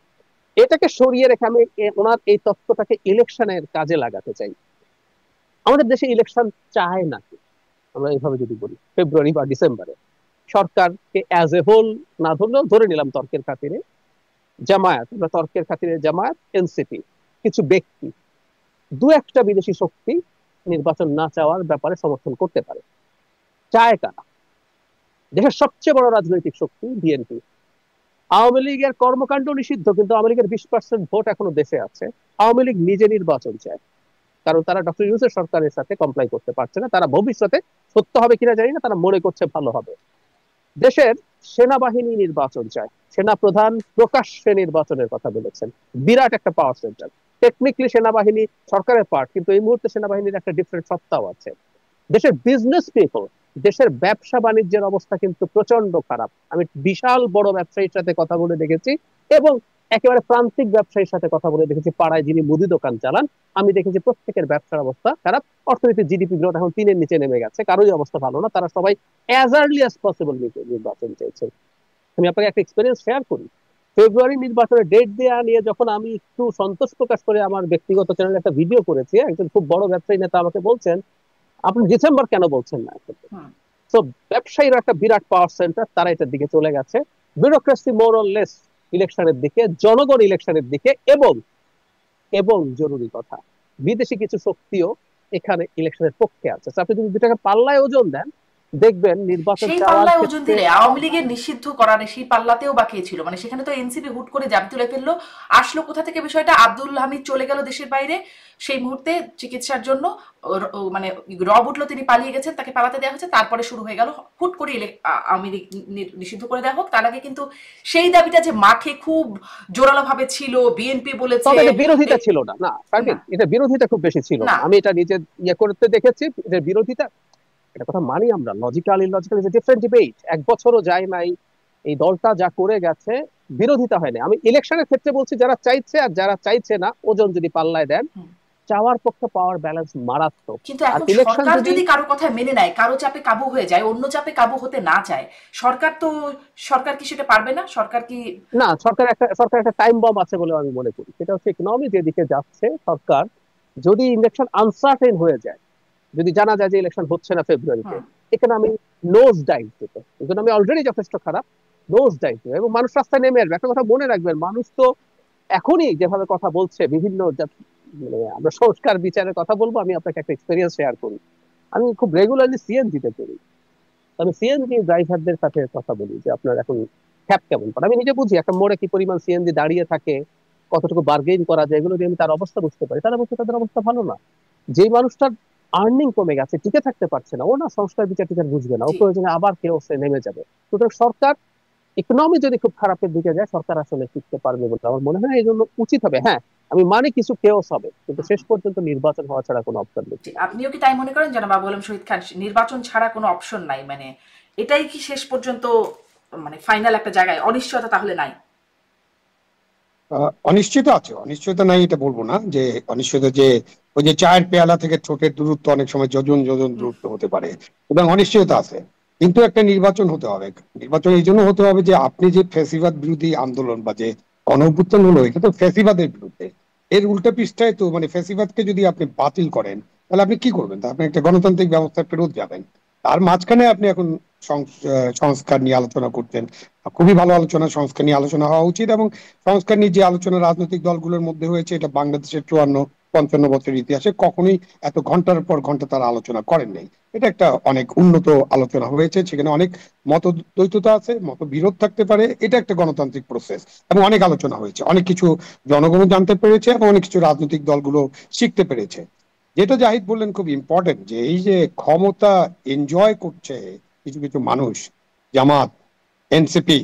C: এটাকে সরিয়ে রেখে আমি ওনার এই তত্ত্বটাকে ইলেকশনের কাজে লাগাতে চাই। আমাদের দেশে ইলেকশন চায় নাকি, আমরা এইভাবে যদি বলি, ফেব্রুয়ারি বা ডিসেম্বরে সরকারকে অ্যাজ এ হোল না ধরলেও ধরে নিলাম তর্কের খাতিরে জামায়াত, এনসিপি, কিছু ব্যক্তি, দু একটা বিদেশি শক্তি নির্বাচন না চাওয়ার ব্যাপারে সমর্থন করতে পারে। চায় কারা? দেশের সবচেয়ে বড় রাজনৈতিক শক্তি বিএনপি। আওয়ামী লীগের কর্মকাণ্ড নিষিদ্ধ, কিন্তু আওয়ামী লীগের 20% ভোট এখনো দেশে আছে। আওয়ামী লীগ নিজে নির্বাচন চায়, কারণ তারা ডক্টর ইউনূসের সরকারের সাথে কমপ্লাই করতে পারছে না। তারা ভবিষ্যতে, সত্য হবে কিনা জানি না, তারা মনে করছে ভালো হবে। দেশের সেনাবাহিনী নির্বাচন চায়, সেনা প্রধান প্রকাশ্যে নির্বাচনের কথা বলেছেন। বিরাট একটা পাওয়ার সেন্টার। টেকনিক্যালি সেনাবাহিনী সরকারের পার্ট, কিন্তু এই মুহূর্তে সেনাবাহিনীর একটা ডিফারেন্ট সত্তাও আছে। দেশের বিজনেস পিপল, দেশের ব্যবসা বাণিজ্যের অবস্থা কিন্তু প্রচন্ড খারাপ। আমি বিশাল বড় ব্যবসায়ীর সাথে কথা বলে দেখেছি, এবং একেবারে প্রান্তিক ব্যবসায়ীর সাথে কথা বলে দেখেছি, পাড়ায় যিনি মুদি দোকান চালান, আমি দেখেছি প্রত্যেকের ব্যবসার অবস্থা খারাপ। অর্থনীতির জিডিপি গ্রোথ এখন 3-এর নিচে নেমে গেছে, কারোই অবস্থা ভালো না। তারা সবাই অ্যাজ আর্লি অ্যাজ পসিবল নির্বাচন চাইছে। আমি আপনাকে একটা এক্সপিরিয়েন্স শেয়ার করি। ফেব্রুয়ারি নির্বাচনের ডেট দেওয়া নিয়ে যখন আমি একটু সন্তোষ প্রকাশ করে আমার ব্যক্তিগত চ্যানেলে একটা ভিডিও করেছি, একজন খুব বড় ব্যবসায়ী নেতা আমাকে বলছেন, আপনি ডিসেম্বর কেন বলছেন না? তো ব্যবসায়ীরা একটা বিরাট পাওয়ার সেন্টার, তারা এটার দিকে চলে গেছে। ব্যুরোক্রেসি মোর অর লেস ইলেকশনের দিকে, জনগণ ইলেকশনের দিকে, এবং এবং জরুরি কথা, বিদেশি কিছু শক্তিও এখানে ইলেকশনের পক্ষে আছে। আপনি যদি দুটাকে পাল্লায় ওজন দেন, দেখবেন নির্বাচন
B: সেই
C: চাওয়ার
B: পাল্লায় ওজন
C: ক্ষেত্রে।
B: দিলে আওয়ামী লীগের নিষিদ্ধ করার সেই পাল্লাতেও বাকি ছিল। মানে সেখানে তো এনসিপি হুট করে জাম তুলে ফেললো। আসলো কোথা থেকে বিষয়টা? আব্দুল হামিদ চলে গেল দেশের বাইরে সেই মুহূর্তে চিকিৎসার জন্য। মানে রব উঠলো, তিনি পালিয়ে গেছেন, তাকে পালাতে দেওয়া হয়েছে। তারপরে শুরু হয়ে গেল হুট করে আওয়ামী লীগ নিষিদ্ধ করে দেওয়া হোক। তার আগে কিন্তু সেই দাবিটা যে মাঠে খুব জোরালো ভাবে ছিল, বিএনপি বলেছে।
C: তবে এটা বিরোধিতা ছিল না, না শারমিন, এটা বিরোধিতা খুব বেশি ছিল না।
B: না,
C: আমি এটা নিজে ইয়ে করতে দেখেছি, এটা বিরোধিতা, এটা কথা মানি আমরা। Logical illogical is a different debate. এক বছরও যায় নাই, এই দলটা যা করে গেছে, বিরোধিতা হয় না। আমি ইলেকশনের ক্ষেত্রে বলছি, যারা চাইছে আর যারা চাইছে না, ওজন যদি পাল্লায় দেন, চাওয়ার পক্ষে পাওয়ার ব্যালেন্স মারাত্মক।
B: কিন্তু
C: আর
B: এখন
C: ইলেকশন
B: সরকার
C: যদি
B: যদি কারো কথা মেনে নেয়, কারো চাপে কাবু হয়ে যায়, অন্য চাপে কাবু হতে না চায়, সরকার কি সেটা পারবে না? সরকার কি?
C: না, সরকার একটা টাইম বম আছে বলে আমি মনে করি। সেটা হচ্ছে ইকোনমি যেদিকে যাচ্ছে, সরকার যদি ইলেকশন আনসার্টেন হয়ে যায়, যদি জানা যায় যে ইলেকশন হচ্ছে না ফেব্রুয়ারিতে, এখানে আমি নোজ ডাইভ দেবো। ইকোনমি অলরেডি যথেষ্ট খারাপ, নোজ ডাইভ দেবো, এবং মানুষ রাস্তায় নেমে আসবে। একটা কথা মনে রাখবেন, মানুষ তো এখনই যেভাবে কথা বলছে বিভিন্ন মানে আমরা সংস্কার বিচারের কথা বলবো, আমি আপনাকে একটা এক্সপিরিয়েন্স শেয়ার করি। আমি খুব রেগুলারলি সিএনজিতে করি। আমি সিএনজি ড্রাইভারদের সাথে কথা বলি যে আপনার এখন খ্যাপ কেমন পড়ে। আমি নিজে বুঝি একটা মোড়ে কি পরিমাণ সিএনজি দাঁড়িয়ে থাকে, কতটুকু বার্গেইন করা যায়, এগুলো দিয়ে আমি তার অবস্থা বুঝতে পারি। তারা বলছে তাদের অবস্থা ভালো না। যেই মানুষটার আর্নিং কমে গেছে, টিকে থাকতে পারছে না, ও না সংস্কার বিচার টিচার বুঝবে না, ও
B: জি
C: প্রয়োজনে আবার কেউ সে নেমে যাবে। সুতরাং সরকার ইকোনমি যদি খুব খারাপের দিকে যায়, সরকার আসলে টিকতে পারবে বলে আমার মনে হয় না। এই জন্য উচিত হবে, হ্যাঁ আমি মানি কিছু কেওস হবে, কিন্তু শেষ পর্যন্ত নির্বাচন হওয়া ছাড়া কোনো অপশন নেই।
B: জি, আপনিও কি তাই মনে করেন জনাব আবু আলম শহীদ খান, নির্বাচন ছাড়া কোনো অপশন নাই, মানে এটাই কি শেষ পর্যন্ত মানে ফাইনাল একটা জায়গায়, অনিশ্চয়তা তাহলে নাই?
A: অনিশ্চয়তা আছে, অনিশ্চয়তা নাই এটা বলবো না। যে অনিশ্চয়তা, যে ওই যে চায়ের পেয়ালা থেকে ঠোঁটের দূরত্ব অনেক সময় যোজন যোজন
B: হুম,
A: দূরত্ব হতে পারে, এবং অনিশ্চয়তা আছে। কিন্তু একটা নির্বাচন হতে হবে। নির্বাচন এই জন্য হতে হবে যে আপনি যে ফ্যাসিবাদ বিরোধী আন্দোলন বা যে গণঅভ্যুত্থান হলো, এটা তো ফ্যাসিবাদের বিরুদ্ধে। এর উল্টা পৃষ্ঠায় তো মানে ফ্যাসিবাদকে যদি আপনি বাতিল করেন, তাহলে আপনি কি করবেন? তা আপনি একটা গণতান্ত্রিক ব্যবস্থা ফেরত যাবেন। তার মাঝখানে আপনি এখন সংস্কার নিয়ে আলোচনা করছেন। খুবই ভালো আলোচনা, সংস্কার নিয়ে আলোচনা হওয়া উচিত। এবং সংস্কার নিয়ে যে আলোচনা রাজনৈতিক দলগুলোর মধ্যে হয়েছে, এটা বাংলাদেশের 54-55 বছরের ইতিহাসে কখনোই এত ঘন্টার পর ঘন্টা তারা আলোচনা করেন নাই। এটা একটা অনেক উন্নত আলোচনা হয়েছে, সেখানে অনেক মত দ্বৈততা আছে, মতবিরোধ থাকতে পারে, এটা একটা গণতান্ত্রিক প্রসেস। এবং অনেক আলোচনা হয়েছে, অনেক কিছু জনগণও জানতে পেরেছে, এবং অনেক কিছু রাজনৈতিক দলগুলো শিখতে পেরেছে। যেটা জাহিদ বললেন খুব ইম্পর্টেন্ট, যে এই যে ক্ষমতা এনজয় করছে কিছু কিছু মানুষ, জামাত, এনসিপি,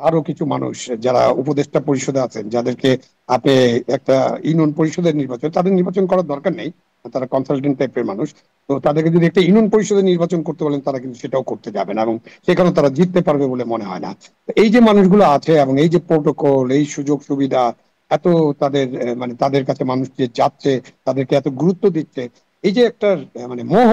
A: আরো কিছু মানুষ যারা উপদেষ্টা পরিষদে আছেন, যাদেরকে আপনি একটা ইউনিয়ন পরিষদের নির্বাচন, তাদের নির্বাচন করার দরকার নেই, তারা কনসালটেন্ট টাইপের মানুষ। তো তাদেরকে যদি একটা ইউনিয়ন পরিষদের নির্বাচন করতে বলেন, তারা কিন্তু সেটাও করতে যাবে না, এবং সেখানে তারা জিততে পারবে বলে মনে হয় না। তো এই যে মানুষগুলো আছে, এবং এই যে প্রোটোকল, এই সুযোগ সুবিধা, এত তাদের মানে তাদের কাছে মানুষ যে যাচ্ছে, তাদেরকে এত গুরুত্ব দিচ্ছে, এই যে একটা মানে মোহ,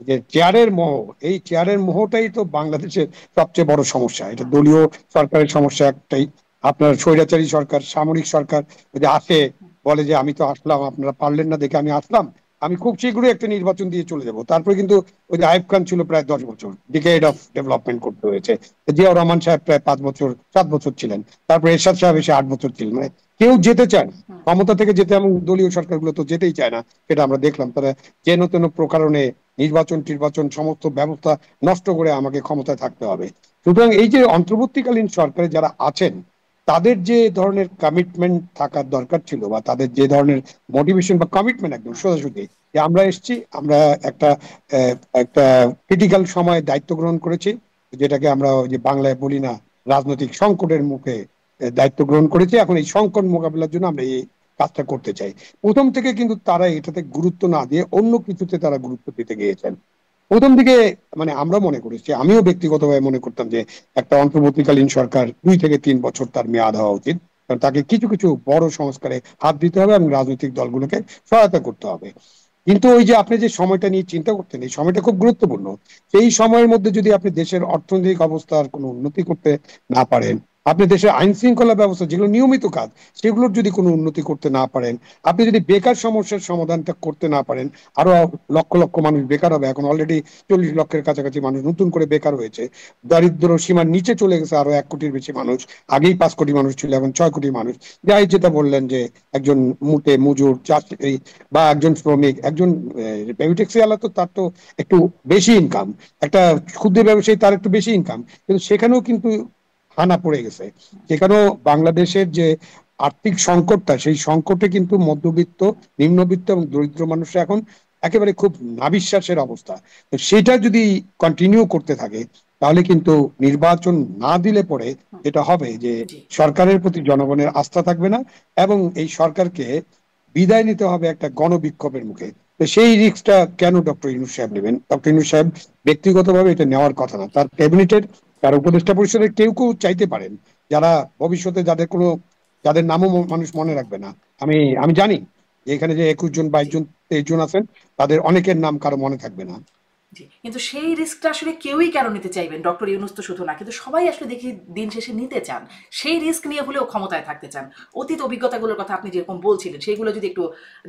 A: যে চেয়ারের মোহ, এই চেয়ারের মোহটাই তো বাংলাদেশের সবচেয়ে বড় সমস্যা। এটা দলীয় সরকারের সমস্যা একটাই। আপনার স্বৈরাচারী সরকার, সামরিক সরকার যদি আসে, বলে যে আমি তো আসলাম, আপনারা পারলেন না দেখে আমি আসলাম, আমি খুব শীঘ্রই একটা নির্বাচন দিয়ে চলে যাব। তারপরে কিন্তু ওই যে আইয়ুব খান ছিল প্রায় 10 বছর, ডিকেড অফ ডেভেলপমেন্ট করতে হয়েছে। জিয়াউর রহমান সাহেব প্রায় 5 বছর 7 বছর ছিলেন, তারপরে এরশাদ সাহেব এসে 8 বছর ছিলেন। মানে কেউ যেতে চায় না
B: হুম,
A: ক্ষমতা থেকে যেতে, এবং দলীয় সরকারগুলো তো যেতেই চায় না। সেটা আমরা দেখলাম, তারা যেন তেন প্রকারণে নির্বাচন টির্বাচন সমস্ত ব্যবস্থা নষ্ট করে আমাকে ক্ষমতায় থাকতে হবে। সুতরাং এই যে অন্তর্বর্তীকালীন সরকারে যারা আছেন, তাদের যে ধরনের কমিটমেন্ট থাকার দরকার ছিল, বা তাদের যে ধরনের মোটিভেশন বা কমিটমেন্ট, একদম
B: হুম,
A: সোজাসুজি যে আমরা এসেছি, আমরা একটা একটা ক্রিটিক্যাল সময়ে দায়িত্ব গ্রহণ করেছি, যেটাকে আমরা ওই যে বাংলায় বলি না, রাজনৈতিক সংকটের মুখে দায়িত্ব গ্রহণ করেছি। এখন এই সংকট মোকাবিলার জন্য আমরা এই কাজটা করতে চাই। প্রথম থেকে কিন্তু তারা এটাতে গুরুত্ব না দিয়ে অন্য কিছুতে তারা গুরুত্ব দিতে গিয়েছেন প্রথম দিকে। মানে আমরা মনে করেছি, আমিও ব্যক্তিগতভাবে মনে করতাম যে একটা অন্তর্বর্তীকালীন সরকার 2 থেকে 3 বছর তার মেয়াদ হওয়া উচিত, কারণ তাকে কিছু কিছু বড় সংস্কারে হাত দিতে হবে এবং রাজনৈতিক দলগুলোকে সহায়তা করতে হবে। কিন্তু ওই যে আপনি যে সময়টা নিয়ে চিন্তা করতেন, এই সময়টা খুব গুরুত্বপূর্ণ। সেই সময়ের মধ্যে যদি আপনি দেশের অর্থনৈতিক অবস্থার কোনো উন্নতি করতে না পারেন, আপনি দেশের আইন শৃঙ্খলা ব্যবস্থা যেগুলো নিয়মিত কাজ, সেগুলোর যদি কোনো উন্নতি করতে না পারেন, আপনি যদি বেকার সমস্যার সমাধানটা করতে না পারেন, আরো লক্ষ লক্ষ মানুষ বেকার হবে। এখন অলরেডি 40 লক্ষের কাছাকাছি মানুষ নতুন করে বেকার হয়েছে। দারিদ্র সীমার নিচে চলে গেছে আরো 1 কোটির বেশি মানুষ। আগেই 5 কোটি মানুষ ছিল, এখন 6 কোটি মানুষ। যাই যেটা বললেন যে একজন মুটে মজুর চাষি বা একজন শ্রমিক, একজন পেভিটেক্সি আলা, তো তার তো একটু বেশি ইনকাম, একটা ক্ষুদ্র ব্যবসায়ী তার একটু বেশি ইনকাম, কিন্তু সেখানেও কিন্তু হানা পড়ে গেছে। সেখানেও বাংলাদেশের যে আর্থিক সংকটটা, সেই সংকটে কিন্তু মধ্যবিত্ত, নিম্নবিত্ত এবং দরিদ্র মানুষরা এখন একেবারে খুব নাভিশ্বাসের অবস্থা। তো সেটা যদি কন্টিনিউ করতে থাকে, তাহলে কিন্তু নির্বাচন না দিলে পরে
B: হুম,
A: যেটা হবে যে
B: জি
A: সরকারের প্রতি জনগণের আস্থা থাকবে না, এবং এই সরকারকে বিদায় নিতে হবে একটা গণবিক্ষোভের মুখে। তো সেই রিস্কটা কেন ডক্টর ইউনূস সাহেব নেবেন? ডক্টর ইউনূস সাহেব ব্যক্তিগতভাবে এটা নেওয়ার কথা না। তার ক্যাবিনেটের, তার উপদেষ্টা পরিষদের কেউ কেউ চাইতে পারেন, যারা ভবিষ্যতে যাদের কোনো, যাদের নামও মানুষ মনে রাখবে না। আমি আমি জানি যে এখানে যে 21 জন,
B: জি
A: 22 জন, 23 জন আছেন, তাদের অনেকের নাম কারো মনে থাকবে না।
B: জি, কিন্তু সেই রিস্কটা আসলে কেউই কেন নিতে চাইবেন? ডক্টর ইউনূস তো শুধু না, কিন্তু সবাই আসলে দেখি দিন শেষে নিতে চান। সেই রিস্ক নিয়ে হলেও ক্ষমতায় থাকতে চান। অতীত অভিজ্ঞতাগুলোর কথা আপনি যেরকম বলছিলেন, সেগুলো যদি একটু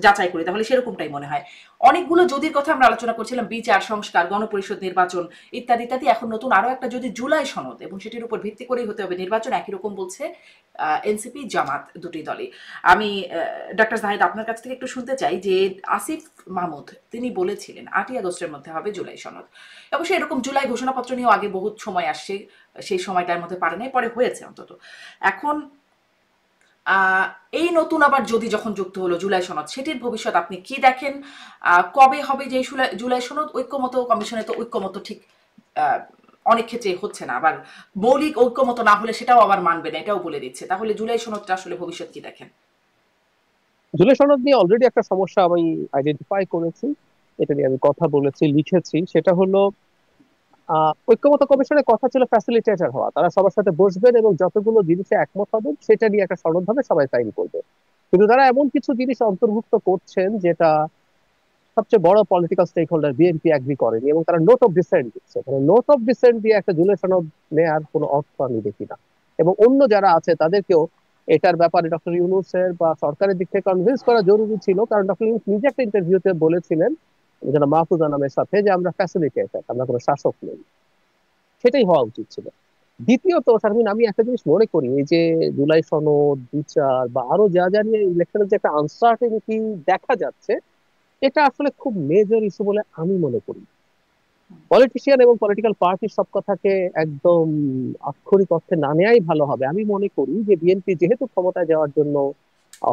B: যাচাই করি, তাহলে সেরকমটাই মনে হয়। অনেকগুলো যদির কথা আমরা আলোচনা করছিলাম, বিচার, সংস্কার, গণপরিষদ নির্বাচন ইত্যাদি ইত্যাদি। এখন নতুন আরো একটা যদি জুলাই সনদ, এবং সেটির উপর ভিত্তি করেই হতে হবে নির্বাচন, একই রকম বলছে এনসিপি জামাত দুটি দলে। আমি ডক্টর জাহিদ আপনার কাছ থেকে একটু শুনতে চাই যে আসিফ মাহমুদ তিনি বলেছিলেন 8ই আগস্টের মধ্যে হবে জুলাই সনদ। অবশ্যই এরকম জুলাই ঘোষণাপত্র নিয়েও আগে বহুত সময় আসছে, সেই সময়টার মধ্যে পারে নাই, পরে হয়েছে অন্তত। এখন এই নতুন আবার যদি যখন যুক্ত হলো জুলাই সনদ, সেটির ভবিষ্যৎ আপনি কি দেখেন? কবে হবে যে জুলাই সনদ? ঐক্যমত কমিশনে তো ঐক্যমত ঠিক অনেক ক্ষেত্রে হচ্ছে না, আবার মৌলিক ঐক্যমত না হলে সেটাও আবার মানবে না, এটাও বলে দিচ্ছে। তাহলে জুলাই সনদটা আসলে ভবিষ্যৎ কি দেখেন?
C: জুলাই সনদ নিয়ে অলরেডি একটা সমস্যা আমি আইডেন্টিফাই করেছি, এটা নিয়ে আমি কথা বলেছি, লিখেছি। সেটা হলো ঐক্যমত্য কমিশনের কথা ছিল ফ্যাসিলিটেটর হওয়া, তারা সবার সাথে বসবেন এবং যতগুলো জিনিসে একমত হবেন সেটা নিয়ে একটা সনদ হবে, সবাই সাইন করবে। কিন্তু তারা এমন কিছু জিনিস অন্তর্ভুক্ত করছেন যেটা সবচেয়ে বড় political stakeholder BNP agree করেনি, এবং তারা নোট অফ ডিসেন্ট দিচ্ছে। মানে নোট অফ ডিসেন্ট দিয়ে একটা জুলাই সনদ নেওয়ার কোনো অর্থ আমি দেখি না। এবং অন্য যারা আছে তাদেরকেও এটার ব্যাপারে ডক্টর ইউনূসের বা সরকারের দিক থেকে কনভিন্স করা জরুরি ছিল, কারণ ডক্টর ইউনূস নিজে একটা ইন্টারভিউতে বলেছিলেন যেটা মাহফুজ আনামের সাথে, যে আমরা ফ্যাসিলিটেটর, আমরা কোনো শাসক নই। সেটাই হওয়া উচিত ছিল। দ্বিতীয়ত শারমিন, আমি একটা জিনিস মনে করি, এই যে জুলাই সনদ, বিচার বা আরো যা যা নিয়ে ইলেকশনের যে একটা আনসার্টেনিটি দেখা যাচ্ছে, এটা আসলে খুব মেজর ইস্যু বলে আমি মনে করি। পলিটিশিয়ান এবং পলিটিক্যাল পার্টির সব কথাকে একদম আক্ষরিক অর্থে না নেওয়াই ভালো হবে। আমি মনে করি যে বিএনপি যেহেতু ক্ষমতায় যাওয়ার জন্য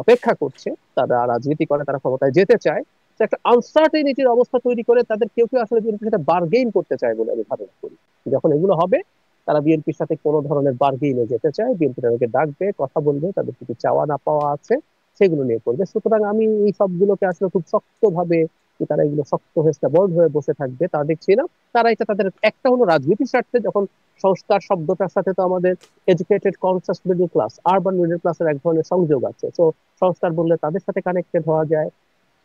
C: অপেক্ষা করছে, তারা রাজনীতি করে, তারা ক্ষমতায় যেতে চায়, তো একটা আনসার্টেনিটির অবস্থা তৈরি করে তাদের কেউ কেউ আসলে বিএনপির সাথে বার্গেইন করতে চায় বলে আমি ধারণা করি। যখন এগুলো হবে, তারা বিএনপির সাথে কোনো ধরনের বার্গেইনে যেতে চায়, বিএনপি তাদেরকে ডাকবে, কথা বলবে, তাদের কিছু চাওয়া না পাওয়া আছে সেগুলো নিয়ে করবে। সুতরাং আমি এই সবগুলোকে আসলে খুব শক্তভাবে, যে তারা এগুলো শক্ত হয়ে স্টেবল হয়ে বসে থাকবে তা দেখছি না। তারা এটা তাদের একটা হলো রাজনীতির স্বার্থে, যখন সংস্কার শব্দটার সাথে তো আমাদের educated conscious middle class, urban middle ক্লাসের এক ধরনের সংযোগ আছে। তো সংস্কার বললে তাদের সাথে কানেক্টেড হওয়া যায়,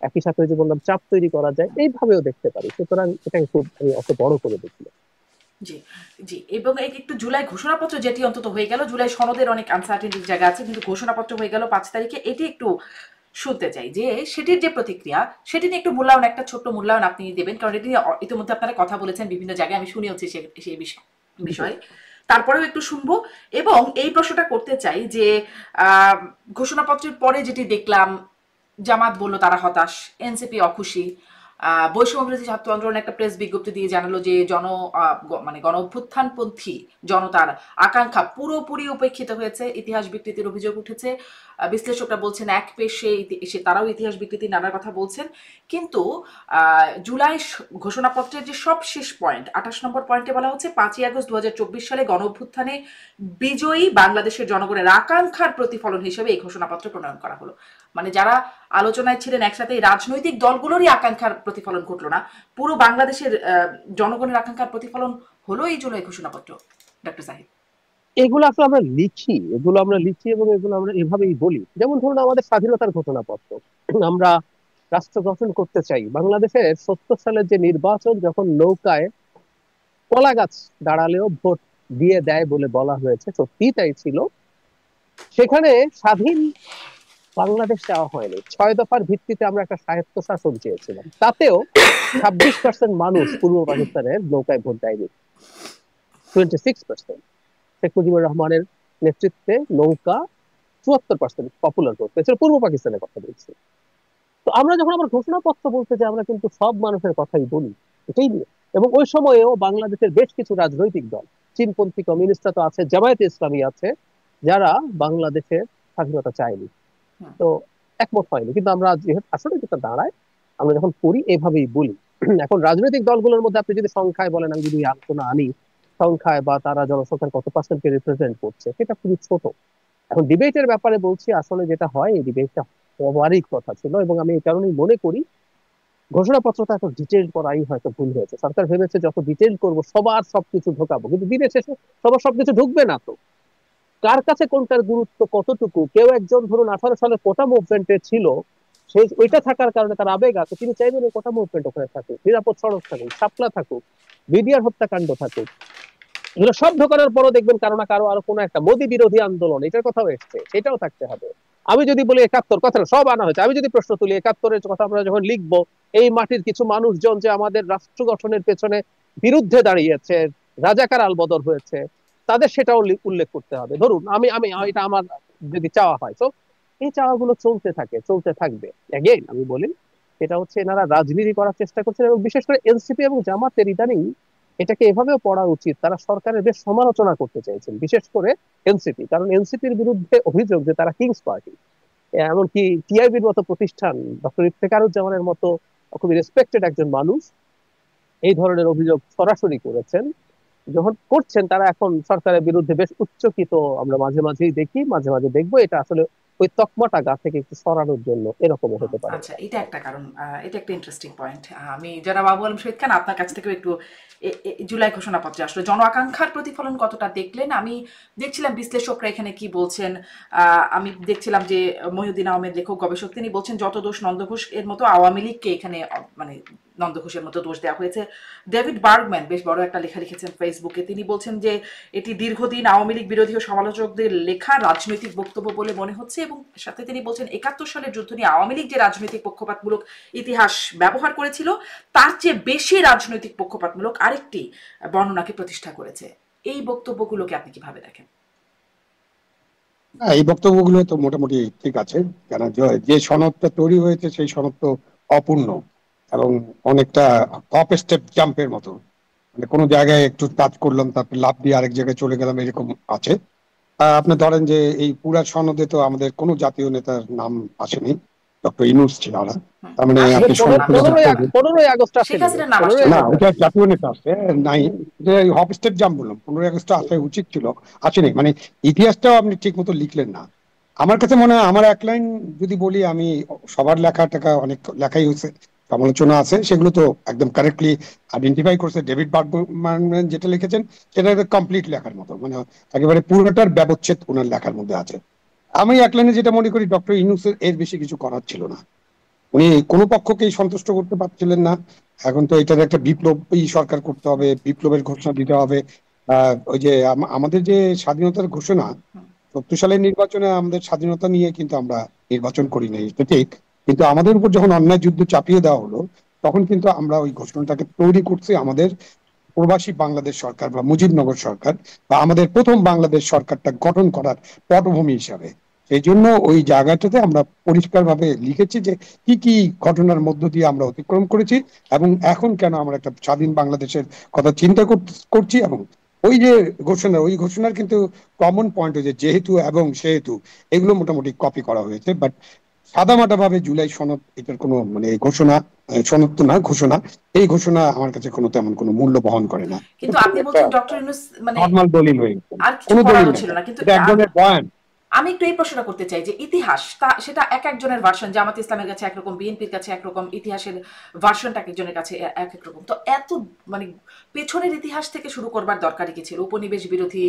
C: একই সাথে ওই যে বললাম চাপ তৈরি করা যায়, এইভাবেও দেখতে পারি। সুতরাং এটাকে খুব আমি অত বড় করে দেখি না।
B: জি, জি। এবং এই একটু জুলাই ঘোষণাপত্র যেটি অন্তত হয়ে গেল, জুলাই সনদের অনেক আনসার্টেনিটির জায়গা আছে, কিন্তু ঘোষণাপত্র হয়ে গেল 5 তারিখে, এটি একটু শুনতে চাই যে সেটির যে প্রতিক্রিয়া, সেটি নিয়ে একটু মূল্যায়ন, একটা ছোট্ট মূল্যায়ন আপনি দেবেন, কারণ এটি নিয়ে ইতিমধ্যে আপনারা কথা বলেছেন বিভিন্ন জায়গায়, আমি শুনেওছি সেই বিষয়ে। তারপরেও একটু শুনবো। এবং এই প্রশ্নটা করতে চাই যে ঘোষণাপত্রের পরে যেটি দেখলাম, জামাত বলল তারা হতাশ, এনসিপি অখুশি, বৈষম্যবিরোধী ছাত্র আন্দোলন একটা প্রেস বিজ্ঞপ্তি দিয়ে জানালো যে মানে গণ অভ্যুত্থানপন্থী জনতার আকাঙ্ক্ষা পুরোপুরি উপেক্ষিত হয়েছে, ইতিহাস বিকৃতির অভিযোগ উঠেছে। বিশ্লেষকরা বলছেন এক পেশে তারাও ইতিহাস বিকৃতির নানার কথা বলছেন। কিন্তু জুলাই ঘোষণাপত্রের যে সব শেষ পয়েন্ট 28 নম্বর পয়েন্টে বলা হচ্ছে 5ই আগস্ট 2024 সালে গণ অভ্যুত্থানে বিজয়ী বাংলাদেশের জনগণের আকাঙ্ক্ষার প্রতিফলন হিসেবে এই ঘোষণাপত্র প্রণয়ন করা হলো। মানে যারা আলোচনায় ছিলেন একসাথে, রাজনৈতিক দলগুলোরই আকাঙ্ক্ষার প্রতিফলন ঘটলো না, পুরো বাংলাদেশের জনগণের আকাঙ্ক্ষার প্রতিফলন হলো এই জুলাই ঘোষণাপত্র। ডক্টর সাহিদ,
C: এগুলো আসলে আমরা লিখি এবং এগুলো আমরা এভাবেই বলি। যেমন ধরুন আমাদের স্বাধীনতার ঘোষণাপত্র, আমরা রাষ্ট্র গঠন করতে চাই। বাংলাদেশের 70 সালের যে নির্বাচন, যখন নৌকায় কলা গাছ দাঁড়ালেও ভোট দিয়ে দেয় বলে বলা হয়েছে, সত্যি তাই ছিল। সেখানে স্বাধীন বাংলাদেশ চাওয়া হয়নি, 6 দফার ভিত্তিতে আমরা একটা স্বায়ত্ত শাসন চেয়েছিলাম। তাতেও 26% মানুষ পূর্ব পাকিস্তানের নৌকায় ভোট দেয়নি, 26%। শেখ মুজিবুর রহমানের নেতৃত্বে নৌকা 74% পপুলার ভোট পেয়েছিল, পূর্ব পাকিস্তানের কথা বলছি। তো আমরা যখন আমার ঘোষণাপত্র বলতে চাই, আমরা কিন্তু সব মানুষের কথাই বলি এটাই নিয়ে। এবং ওই সময়েও বাংলাদেশের বেশ কিছু রাজনৈতিক দল, চীনপন্থী কমিউনিস্টরা তো আছে, জামায়াতে ইসলামী আছে, যারা বাংলাদেশের স্বাধীনতা চায়নি, তো একমত হয়নি। কিন্তু আমরা যেহেতু আসলে যেটা দাঁড়ায়, আমরা যখন করি এভাবেই বলি। এখন রাজনৈতিক দলগুলোর মধ্যে আপনি যদি সংখ্যায় বলেন, আমি যদি আলোচনা আনি সংখ্যায় বা তারা জনসংখ্যার কত পার্সেন্টকে রিপ্রেজেন্ট করছে, সেটা খুবই ছোট। এখন ডিবেটের ব্যাপারে বলছি, আসলে যেটা হয়, এই ডিবেটটা হওয়ারই কথা ছিল। এবং আমি এই কারণেই মনে করি ঘোষণাপত্রটা এত ডিটেইল করাই হয়তো ভুল হয়েছে। সরকার ভেবেছে যত ডিটেইল করব সবার সবকিছু ঢোকাবো, কিন্তু দিনের শেষে সবার সবকিছু ঢুকবে না। তো কার কাছে কোনটার গুরুত্ব কতটুকু, কেউ একজন ধরুন 18 সালে কোটা মুভমেন্টে ছিল, সেই ওইটা থাকার কারণে তার আবেগ আছে, তিনি চাইবেন ওই কোটা মুভমেন্ট ওখানে থাকুক, নিরাপদ সড়ক থাকুক, শাপলা থাকুক, বিডিআর হত্যাকাণ্ড থাকুক। এগুলো সব ঢোকানোর পরও দেখবেন কারো না কারো আরো কোনো একটা মোদী বিরোধী আন্দোলন, এটার কথাও এসছে, সেটাও থাকতে হবে। আমি যদি বলি 71 কথা সব আনা হয়েছে, আমি যদি প্রশ্ন তুলি 71-এর কথা আমরা যখন লিখবো, এই মাটির কিছু মানুষজন যে আমাদের রাষ্ট্র গঠনের পেছনে বিরুদ্ধে দাঁড়িয়েছে, রাজাকার আলবদর হয়েছে, তাদের সেটাও উল্লেখ করতে হবে। ধরুন আমি আমি এটা আমার যদি চাওয়া হয়। তো এই চাওয়াগুলো চলতে থাকে, চলতে থাকবে। এগেইন আমি বলি, এটা হচ্ছে এনারা রাজনীতি করার চেষ্টা করছেন, এবং বিশেষ করে এনসিপি এবং জামাতের ইদানিং এটাকে এভাবেও পড়া উচিত, তারা সরকারের বেশ সমালোচনা করতে চাইছেন, বিশেষ করে এনসিপি। কারণ এনসিপির বিরুদ্ধে অভিযোগ যে তারা কিংস পার্টি, এমনকি টিআইবির মতো প্রতিষ্ঠান, ডক্টর ইফতেখারুজ্জামানের মতো খুবই রেসপেক্টেড একজন মানুষ এই ধরনের অভিযোগ সরাসরি করেছেন। যখন করছেন তারা এখন সরকারের বিরুদ্ধে বেশ উচ্চকিত আমরা মাঝে মাঝেই দেখি, মাঝে মাঝে দেখবো। এটা আসলে ওই তকমাটা গা থেকে একটু সরানোর জন্য এরকমও হতে পারে।
B: আচ্ছা, এটা একটা কারণ। এটা একটা ইন্টারেস্টিং পয়েন্ট। আমি যারা বাবু আলম শহীদ খান, আপনার কাছ থেকেও একটু জুলাই ঘোষণাপত্রে আসলে জন আকাঙ্ক্ষার প্রতিফলন কতটা দেখলেন? আমি দেখছিলাম বিশ্লেষকরা এখানে কি বলছেন। আমি দেখছিলাম যে মহিউদ্দিন আহমেদ, লেখক গবেষক, তিনি বলছেন যত দোষ নন্দঘোষ এর মতো আওয়ামী লীগকে এখানে মানে নন্দঘোষের মতো দোষ দেওয়া হয়েছে। ডেভিড বার্গম্যান বেশ বড় একটা লেখা লিখেছেন ফেসবুকে। তিনি বলছেন যে এটি দীর্ঘদিন আওয়ামী লীগ বিরোধী ও সমালোচকদের লেখা রাজনৈতিক বক্তব্য বলে মনে হচ্ছে, এবং সাথে তিনি বলছেন ৭১ সালের যুদ্ধ নিয়ে আওয়ামী লীগ যে রাজনৈতিক পক্ষপাতমূলক ইতিহাস ব্যবহার করেছিল, তার চেয়ে বেশি রাজনৈতিক পক্ষপাতমূলক আরেকটি বর্ণনাকে প্রতিষ্ঠা করেছে। এই বক্তব্যগুলোকে আপনি কিভাবে দেখেন?
A: এই বক্তব্যগুলো তো মোটামুটি ঠিক আছে, কেন যে সনদটা তৈরি হয়েছে সেই সনদ তো অপূর্ণ এবং অনেকটা হপ স্টেপ জাম্পের মতো, মানে কোনো জায়গায় একটু টাচ করলাম তারপর লাফ দিয়ে আরেক জায়গায় চলে গেলাম, এরকম আছে। আপনি ধরেন যে এই পুরা সনদে তো আমাদের কোনো জাতীয় নেতার নাম আসেনি, ডক্টর ইউনূস ছিল না। তার মানে আপনি সনদ খুলে দেখতে,
C: 15ই আগস্ট
B: শেখ
C: আসেনি,
B: হাসিনার নাম আসছে
C: 15ই
A: না
B: না।
C: আগস্ট
A: ওটা
C: আসেনি।
A: জাতীয় নেতা আছে নাই, যে হপ স্টেপ জাম্প বললাম, 15 আগস্ট আসা উচিত ছিল, আসেনি। মানে ইতিহাসটাও আপনি ঠিক মতো লিখলেন না। আমার কাছে মনে হয়, আমার এক লাইন যদি বলি, আমি সবার লেখা টেখা অনেক লেখাই হয়েছে, সমালোচনা আছে, সেগুলো তো একদম কারেক্টলি আইডেন্টিফাই করছে। ডেভিড বার্গম্যান যেটা লিখেছেন সেটা কমপ্লিট লেখার মতো, মানে একেবারে পুরোটার ব্যবচ্ছেদ ওনার লেখার মধ্যে আছে। আমি এক লাইনে যেটা মনে করি, ডক্টর ইউনূসের এর বেশি কিছু করার ছিল না, উনি কোনো পক্ষকেই সন্তুষ্ট করতে পারছিলেন না। এখন তো এটার একটা বিপ্লবী সরকার করতে হবে, বিপ্লবের ঘোষণা দিতে হবে। ওই যে আমাদের যে স্বাধীনতার ঘোষণা, 70 সালের নির্বাচনে আমাদের স্বাধীনতা নিয়ে কিন্তু আমরা নির্বাচন করি নাই, এটা ঠিক। কিন্তু আমাদের উপর যখন অন্যায় যুদ্ধ চাপিয়ে দেওয়া হলো, তখন কিন্তু আমরা ওই ঘোষণাটাকে তৈরি করছি আমাদের প্রবাসী বাংলাদেশ সরকার বা মুজিবনগর সরকার, বা আমাদের প্রথম বাংলাদেশ সরকারটা গঠন করার পটভূমি হিসাবে। সেই জন্য ওই জায়গাটাতে আমরা পরিষ্কারভাবে লিখেছি যে কি কি ঘটনার মধ্য দিয়ে আমরা অতিক্রম করেছি, এবং এখন কেন আমরা একটা স্বাধীন বাংলাদেশের কথা চিন্তা করছি। এবং ওই যে ঘোষণা, ওই ঘোষণার কিন্তু কমন পয়েন্ট হয়েছে যেহেতু এবং সেহেতু, এগুলো মোটামুটি কপি করা হয়েছে। বাট সাদামাটা ভাবে জুলাই সনদ, এটার কোনো মানে ঘোষণা, সনদ তো না, ঘোষণা, এই ঘোষণা আমার কাছে কোনো তেমন কোনো মূল্য বহন করে না।
B: কিন্তু
A: এটা
B: আপনি
A: একটা
B: বলছেন ডক্টর ইউনূস মানে
A: নর্মাল দলিল হয়ে গেছে,
B: আর কিছু
A: কোনো দলিল
B: করারও
A: নাই,
B: ছিল না। কিন্তু
A: এটা এক ধরনের বয়ান।
B: আমি একটু এই প্রশ্নটা করতে চাই যে ইতিহাস সেটা এক একজনের ভার্সন, জামাত ইসলামের কাছে একরকম, বিএনপির কাছে একরকম, ইতিহাসের ভার্সনটা এক একজনের কাছে এক এক রকম। তো এত মানে পেছনের ইতিহাস থেকে শুরু করবার দরকারই কি ছিল? উপনিবেশ বিরোধী,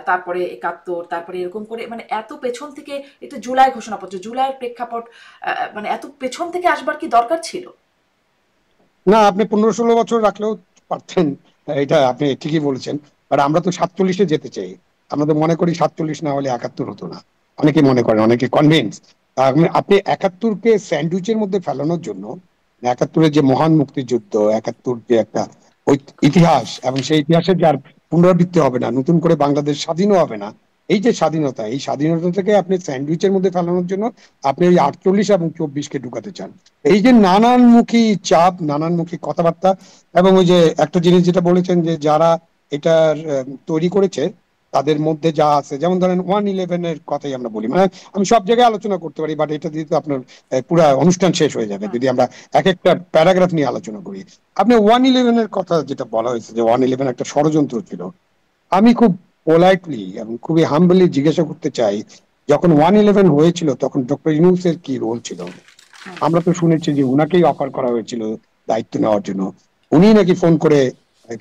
B: তারপরে ৭১, তারপরে এরকম করে মানে এত পেছন থেকে, এটা জুলাই ঘোষণাপত্র, জুলাইয়ের প্রেক্ষাপট, মানে এত পেছন থেকে আসবার কি দরকার ছিল?
A: না, আপনি 15-16 বছর রাখলেও পারতেন, এটা আপনি ঠিকই বলেছেন। বাট আমরা তো 47-এ যেতে চাই। আমরা তো মনে করি 47 না হলে 71 হতো না, অনেকে মনে করেন, অনেকে কনভিন্স। আপনি 71-কে স্যান্ডউইচের মধ্যে ফেলানোর জন্য, 71-এর যে মহান মুক্তিযুদ্ধ, 71 যে একটা ইতিহাস, এবং সেই ইতিহাসের যার পুনরাবৃত্তি হবে না, নতুন করে বাংলাদেশ স্বাধীনও হবে না, এই যে স্বাধীনতা, এই স্বাধীনতাটাকে আপনি স্যান্ডউইচের মধ্যে ফেলানোর জন্য আপনি ওই 48 এবং 24-কে ঢুকাতে চান। এই যে নানানমুখী চাপ, নানানমুখী কথাবার্তা, এবং ওই যে একটা জিনিস যেটা বলেছেন যে যারা এটার তৈরি করেছে তাদের মধ্যে যা আছে, যেমন ধরেন 111-এর কথাই আমরা বলি, মানে আমি সব জায়গায় আলোচনা করতে পারি, বাট এটা দিয়ে তো আপনার পুরা অনুষ্ঠান শেষ হয়ে যাবে যদি আমরা এক একটা প্যারাগ্রাফ নিয়ে আলোচনা করি। আপনি 111-এর কথা যেটা বলা হয়েছে যে 111 একটা ষড়যন্ত্র ছিল, আমি খুব পোলাইটলি এবং খুবই হাম্বলি জিজ্ঞাসা করতে চাই, যখন 111 হয়েছিল তখন ডক্টর ইউনূসের কি রোল ছিল? আমরা তো শুনেছি যে উনাকেই অফার করা হয়েছিল দায়িত্ব নেওয়ার জন্য, উনি নাকি ফোন করে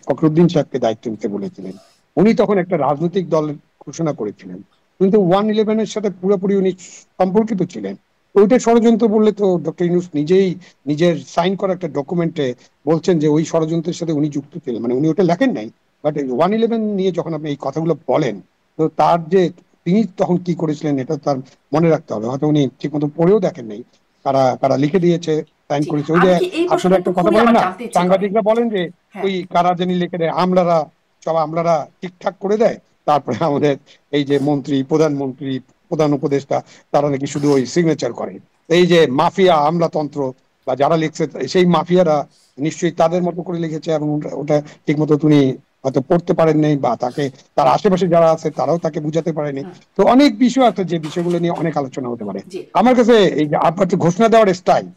A: ফখরুদ্দিন সাহেবকে দায়িত্ব নিতে বলেছিলেন। উনি তখন একটা রাজনৈতিক দল ঘোষণা করেছিলেন, কিন্তু 111-এর সাথে পুরোপুরি উনি সম্পর্কিত ছিলেন। ওইটা ষড়যন্ত্র বললে তো ডক্টর ইউনূস নিজেই নিজের সাইন করা একটা ডকুমেন্টে বলছেন যে ওই ষড়যন্ত্রের সাথে উনি যুক্ত ছিলেন, মানে উনি ওটা লেখেন নাই। বাট 111 নিয়ে যখন আপনি এই কথাগুলো বলেন, তো তার যে তিনি তখন কি করেছিলেন এটা তার মনে রাখতে হবে। হয়তো উনি ঠিক মতো পড়েও দেখেন নাই কারা কারা লিখে দিয়েছে, সাইন
B: জি,
A: করেছে। ওই যে
B: আমি কি এই
A: আপনারা
B: প্রশ্নটা একটু
A: একটা কথা
B: খুবই
A: বলেন
B: আমার
A: না,
B: জানতে ইচ্ছে করে।
A: সাংবাদিকরা বলেন যে
B: হ্যাঁ।
A: ওই কারা জানি লিখে দেয়, আমলারা, সব আমলারা ঠিকঠাক করে দেয়। তারপরে আমাদের এই যে মন্ত্রী, প্রধানমন্ত্রী, প্রধান উপদেষ্টা, তারা নাকি শুধু ওই সিগনেচার করে। এই যে মাফিয়া আমলাতন্ত্র বা যারা লিখছে, সেই মাফিয়ারা নিশ্চয়ই তাদের মতো করে লিখেছে, এবং ওটা ঠিক মতো তুমি হয়তো পড়তে পারেন নাই, বা তাকে তার আশেপাশে যারা আছে তারাও তাকে বুঝাতে পারেনি। তো অনেক বিষয় আছে যে বিষয়গুলো নিয়ে অনেক আলোচনা হতে পারে।
B: জি
A: আমার কাছে এই যে আপনার ঘোষণা দেওয়ার স্টাইল,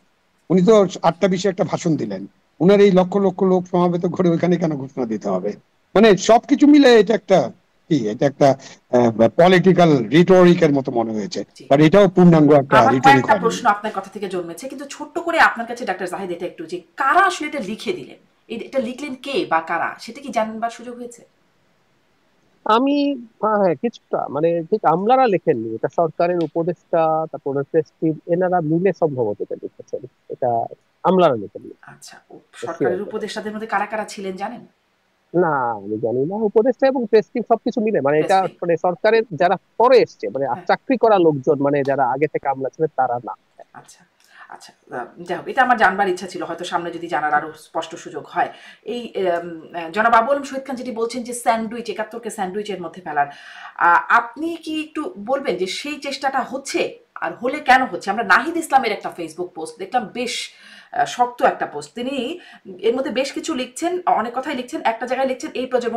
A: উনি তো 8টা বিষয়ে একটা ভাষণ দিলেন, উনার এই লক্ষ লক্ষ লোক সমাবেত ঘরে ওইখানে কেন ঘোষণা দিতে হবে? মানে সবকিছু মিলে এটা একটা কি, এটা একটা পলিটিক্যাল রিটোরিকের মতো মনে হয়েছে,
B: জি
A: আর এটাও পূর্ণাঙ্গ একটা
B: আমার
A: রিটোরিক
B: কয়েকটা
A: হয়নি।
B: প্রশ্ন আপনার কথা থেকে জন্মেছে, কিন্তু ছোট্ট করে আপনার কাছে ডাক্তার জাহিদ এটা একটু, যে কারা আসলে এটা লিখে দিলেন, এটা লিখলেন কে বা কারা, সেটা কি জানবার সুযোগ হয়েছে?
C: আমি হ্যাঁ কিছুটা, মানে ঠিক আমলারা লেখেননি, এটা সরকারের উপদেষ্টা, তারপরে প্রেস টিম, এনারা মিলে সম্ভবত এটা লিখেছেন। এটা আমলারা লেখেননি।
B: আচ্ছা,
C: শিওর
B: সরকারের
C: কথা
B: উপদেষ্টাদের মধ্যে কারা কারা ছিলেন জানেন?
C: না, আমি জানি না। উপদেষ্টা এবং প্রেস টিম সবকিছু মিলে, মানে এটা
B: প্রেসলিং,
C: মানে সরকারের যারা পরে এসছে, মানে
B: হ্যাঁ,
C: চাকরি করা লোকজন, মানে যারা আগে থেকে আমলা ছিলেন তারা না।
B: আচ্ছা আচ্ছা, যাই হোক, এটা আমার জানবার ইচ্ছা ছিল, হয়তো সামনে যদি জানার আরো স্পষ্ট সুযোগ হয়। এই জনাব আবু আলম শহীদ খান যেটি বলছেন যে স্যান্ডউইচ, 71কে স্যান্ডউইচের মধ্যে ফেলার, আপনি কি একটু বলবেন যে সেই চেষ্টাটা হচ্ছে, আর হলে কেন হচ্ছে? আমরা নাহিদ ইসলামের একটা ফেসবুক পোস্ট দেখলাম, বেশ শক্ত একটা পোস্ট, তিনি এর মধ্যে বেশ কিছু লিখছেন, অনেক কথাই লিখছেন। একটা জায়গায় লিখছেন এই প্রজন্ম,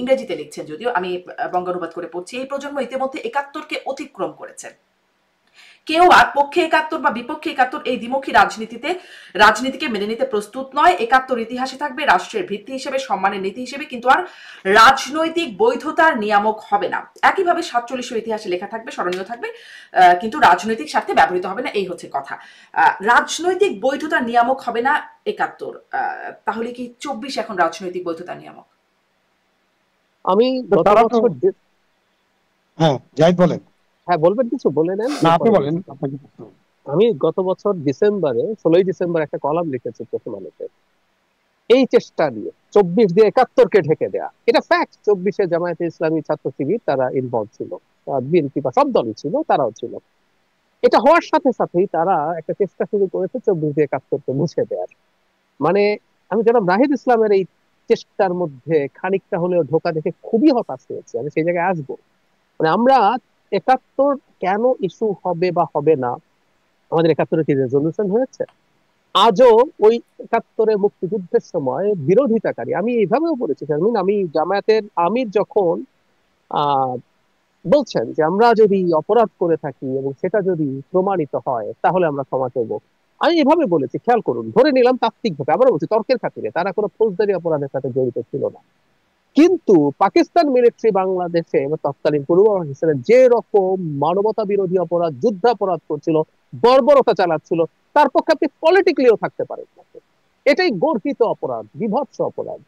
B: ইংরেজিতে লিখছেন, যদিও আমি বঙ্গানুবাদ করে পড়ছি, এই প্রজন্ম ইতিমধ্যে 71কে অতিক্রম করেছে। কেউ আর পক্ষে 71 বা বিপক্ষে 71 এই দ্বিমুখী রাজনীতিকে মেনে নিতে প্রস্তুত নয়। 71 ইতিহাসে থাকবে রাষ্ট্রের ভিত্তি হিসেবে, সম্মানের নীতি হিসেবে, কিন্তু আর রাজনৈতিক বৈধতার নিয়ামক হবে না। একইভাবে 47 ইতিহাসে লেখা থাকবে, স্মরণীয় থাকবে, কিন্তু রাজনৈতিক স্বার্থে ব্যবহৃত হবে না, এই হচ্ছে কথা। রাজনৈতিক বৈধতার নিয়ামক হবে না 71, তাহলে কি 24 এখন রাজনৈতিক বৈধতার নিয়ামক?
C: আমি
A: তো
C: গত
A: তারা তো,
C: বছর
A: হ্যাঁ জাহিদ বলেন।
C: হ্যাঁ বলবেন, কিছু বলে নেন,
A: না, আপনি
C: এরপরে
A: বলেন,
C: বলছি।
A: আপনাকে।
C: আমি গত বছর ডিসেম্বরে, 16ই ডিসেম্বর একটা কলাম লিখেছি প্রথম আলোতে, এই চেষ্টা নিয়ে 24 দিয়ে 71কে ঢেকে দেয়া। এটা ফ্যাক্ট, 24-এ জামায়াতে ইসলামী ছাত্র শিবির তারা ইনভলভ ছিল, বিএনপি বা সব দলই ছিল, তারাও ছিল। এটা হওয়ার সাথে সাথেই তারা একটা চেষ্টা শুরু করেছে 24 দিয়ে 71কে মুছে দেওয়ার। মানে আমি জনাব নাহিদ ইসলামের এই চেষ্টার মধ্যে খানিকটা হলেও ঢোকা দেখে খুবই হতাশ হয়েছে। আমি সেই জায়গায় আসবো। মানে আমরা 71 কেন ইস্যু হবে বা হবে না, আমাদের 71-এ কি রেজলিউশন হয়েছে? আজও ওই 71-এ মুক্তিযুদ্ধের সময় বিরোধিতাকারী, আমি এইভাবেও বলেছি শারমিন, আমি জামায়াতের আমির যখন আহ বলছেন যে আমরা যদি অপরাধ করে থাকি এবং সেটা যদি প্রমাণিত হয় তাহলে আমরা ক্ষমা করবো, আমি এভাবে বলেছি, খেয়াল করুন, ধরে নিলাম তাত্ত্বিকভাবে, আবারও বলছি তর্কের খাতিরে, তারা কোনো ফৌজদারি অপরাধের সাথে জড়িত ছিল না, কিন্তু পাকিস্তান মিলিটারি বাংলাদেশে বা তৎকালীন পূর্ব পাকিস্তানে যে রকম মানবতা বিরোধী অপরাধ, যুদ্ধাপরাধ করছিল, বর্বরতা চালাচ্ছিল, তার পক্ষে আপনি পলিটিক্যালিও থাকতে পারেন না। এটাই গর্হিত অপরাধ, বিভৎস অপরাধ।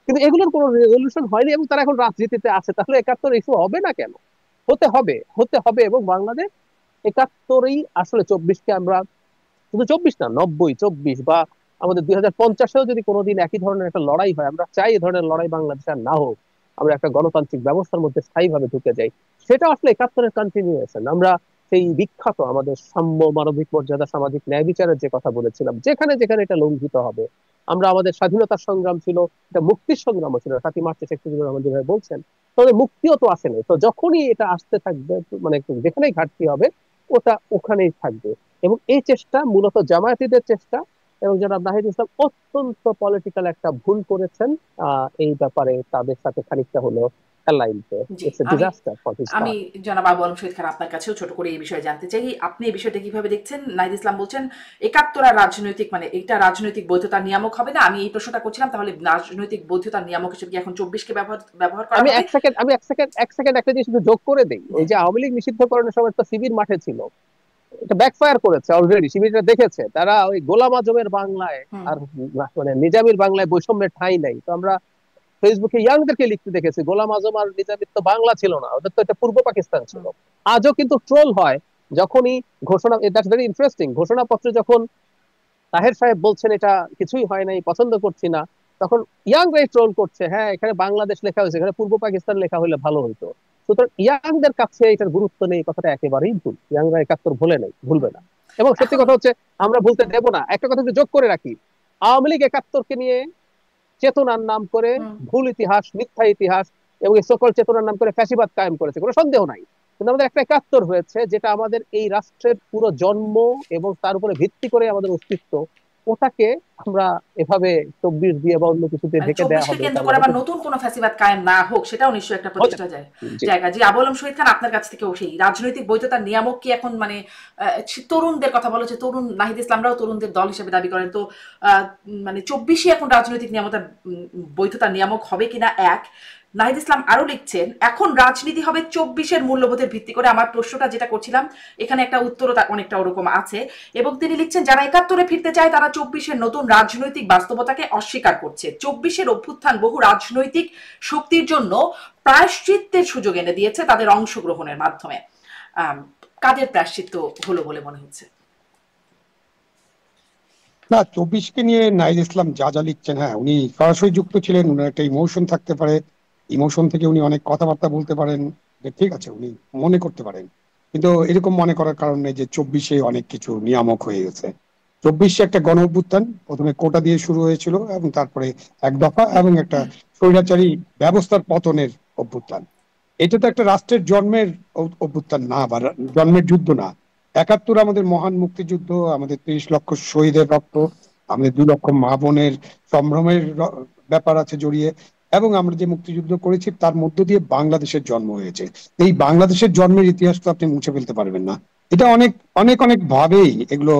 C: কিন্তু এগুলোর কোনো রেজলিউশন হয়নি এবং তারা এখন রাজনীতিতে আছে। তাহলে 71 ইস্যু হবে না কেন? হতে হবে, হতে হবে। এবং বাংলাদেশ 71ই আসলে 24-কে আমরা, শুধু 24 না, 90, 24 বা আমাদের 2050-এও যদি কোনোদিন একই ধরনের একটা লড়াই হয়, আমরা চাই এই ধরনের লড়াই বাংলাদেশে আর না হোক, আমরা একটা গণতান্ত্রিক ব্যবস্থার মধ্যে স্থায়ীভাবে ঢুকে যাই। সেটা আসলে 71-এর কন্টিনিউয়েশন। আমরা সেই বিখ্যাত আমাদের সাম্য, মানবিক মর্যাদা, সামাজিক ন্যায় বিচারের যে কথা বলেছিলাম, যেখানে যেখানে এটা লঙ্ঘিত হবে, আমরা আমাদের স্বাধীনতার সংগ্রাম ছিল, এটা মুক্তির সংগ্রামও ছিল, 7ই মার্চে শেখ মুজিবুর রহমান যেভাবে বলছেন, তবে মুক্তিও তো আসেনি। তো যখনই এটা আসতে থাকবে, মানে যেখানেই ঘাটতি হবে, ওটা ওখানেই থাকবে। এবং এই চেষ্টা মূলত জামায়াতীদের চেষ্টা, এবং জনাব নাহিদ ইসলাম অত্যন্ত পলিটিক্যাল একটা ভুল করেছেন এই ব্যাপারে, তাদের সাথে খানিকটা হলেও অ্যালাইন্ড।
B: জি,
C: ইটস এ
B: আমি
C: ডিজাস্টার ফর হিজ
B: আমি
C: পার্ট।
B: জনাব আবু আলম শহীদ খান আপনার কাছেও ছোট করে এই বিষয়ে জানতে চাই, আপনি এই বিষয়টা কিভাবে দেখছেন? নাহিদ ইসলাম বলছেন 71 আর রাজনৈতিক, মানে এটা রাজনৈতিক বৈধতার নিয়ামক হবে না। আমি এই প্রশ্নটা করছিলাম, তাহলে রাজনৈতিক বৈধতার নিয়ামক হিসেবে কি এখন 24-কে ব্যবহার করা
C: আমি
B: হবে?
C: এক সেকেন্ড একটা জিনিস শুধু যোগ করে দেই। ওই
B: জি,
C: যে আওয়ামী লীগ নিষিদ্ধকরণের সময় তো শিবির মাঠে ছিল, এটা ব্যাকফায়ার করেছে অলরেডি। শিবিরটা দেখেছে, তারা ওই গোলাম আজমের বাংলায়
B: হুম,
C: আর মানে নিজামীর বাংলায় বৈষম্যের ঠাঁই নাই। তো আমরা ফেসবুকে ইয়াংদেরকে লিখতে দেখেছি, গোলাম আজম আর নিজামীর তো বাংলা ছিল না, ওদের তো এটা পূর্ব পাকিস্তান ছিল।
B: হুম,
C: আজও কিন্তু ট্রোল হয় যখনই ঘোষণা, দ্যাটস ভেরি ইন্টারেস্টিং, ঘোষণাপত্রে যখন তাহের সাহেব বলছেন এটা কিছুই হয় নাই, পছন্দ করছি না, তখন ইয়াংরাই ট্রোল করছে, হ্যাঁ এখানে বাংলাদেশ লেখা হয়েছে, এখানে পূর্ব পাকিস্তান লেখা হলে ভালো হইতো। সুতরাং ইয়াংদের কাছে এটার গুরুত্ব নেই, কথাটা একেবারেই ভুল। ইয়াংরা 71 ভুলে নেই, ভুলবে
B: হুম।
C: না। এবং সত্যি
B: এখন
C: কথা হচ্ছে, আমরা ভুলতে দেব না। একটা কথা একটু যোগ করে রাখি, আওয়ামী লীগ 71-কে নিয়ে চেতনার নাম করে
B: হুম,
C: ভুল ইতিহাস, মিথ্যা ইতিহাস, এবং এই সকল চেতনার নাম করে ফ্যাসিবাদ কায়েম করেছে, কোনো সন্দেহ নাই। কিন্তু আমাদের একটা ৭১ হয়েছে, যেটা আমাদের এই রাষ্ট্রের পুরো জন্ম এবং তার উপরে ভিত্তি করে আমাদের অস্তিত্ব, ওটাকে আমরা এভাবে ২৪ দিয়ে বা অন্য কিছু দিয়ে
B: মানে
C: ঢেকে দেওয়া
B: ২৪ কে
C: হবে, এটা
B: কেন্দ্র
C: আমরা
B: করে আবার
C: হতে
B: নতুন কোনো ফ্যাসিবাদ কায়েম না হোক, সেটাও নিশ্চয়ই একটা
C: হতে
B: প্রতিষ্ঠা
C: জি।
B: জায়গা। জি, আবু আলম শহীদ খান, আপনার কাছ থেকেও সেই রাজনৈতিক বৈধতার নিয়ামক কি এখন মানে তরুণদের কথা বলা হচ্ছে, তরুণ নাহিদ ইসলামরাও তরুণদের দল হিসেবে দাবি করেন, তো মানে ২৪ই এখন রাজনৈতিক নিয়ামতার বৈধতার নিয়ামক হবে কিনা এক। নাহিদ ইসলাম আরো লিখছেন, এখন রাজনীতি হবে ২৪-এর মূল্যবোধের ভিত্তি করে। আমার প্রশ্নটা যেটা করছিলাম, এখানে একটা উত্তরও অনেকটা ওরকম আছে। এবং তিনি লিখছেন, যারা ৭১-এ ফিরতে চায় তারা ২৪-এর নতুন রাজনৈতিক বাস্তবতাকে অস্বীকার করছে। ২৪-এর অভ্যুত্থান বহু রাজনৈতিক শক্তির জন্য প্রায়শ্চিত্তের সুযোগ এনে দিয়েছে তাদের অংশগ্রহণের মাধ্যমে। কাদের প্রায়শ্চিত্ত হলো বলে মনে হচ্ছে?
A: না, ২৪কে নিয়ে নাহিদ ইসলাম যা যা লিখছেন, হ্যাঁ উনি সরাসরি যুক্ত ছিলেন, উনার একটা ইমোশন থাকতে পারে, ইমোশন থেকে উনি অনেক কথাবার্তা বলতে পারেন, যে ঠিক আছে উনি মনে করতে পারেন। কিন্তু এরকম মনে করার কারণে যে ২৪-এ অনেক কিছু নিয়ামক হয়ে গেছে। ২৪-এ একটা গণ অভ্যুত্থান, প্রথমে কোটা দিয়ে শুরু হয়েছিল এবং তারপরে এক দফা এবং একটা স্বৈরাচারী ব্যবস্থার পতনের অভ্যুত্থান। এটা তো একটা রাষ্ট্রের জন্মের অভ্যুত্থান না, বা জন্মের যুদ্ধ না। ৭১ আমাদের মহান মুক্তিযুদ্ধ, আমাদের ৩০ লক্ষ শহীদের রক্ত, আমাদের ২ লক্ষ মা বোনের সম্ভ্রমের ব্যাপার আছে জড়িয়ে, এবং আমরা যে মুক্তিযুদ্ধ করেছি তার মধ্য দিয়ে বাংলাদেশের জন্ম হয়েছে। এই বাংলাদেশের জন্মের ইতিহাস তো আপনি মুছে ফেলতে পারবেন না। এটা অনেক অনেক অনেক ভাবেই এগুলো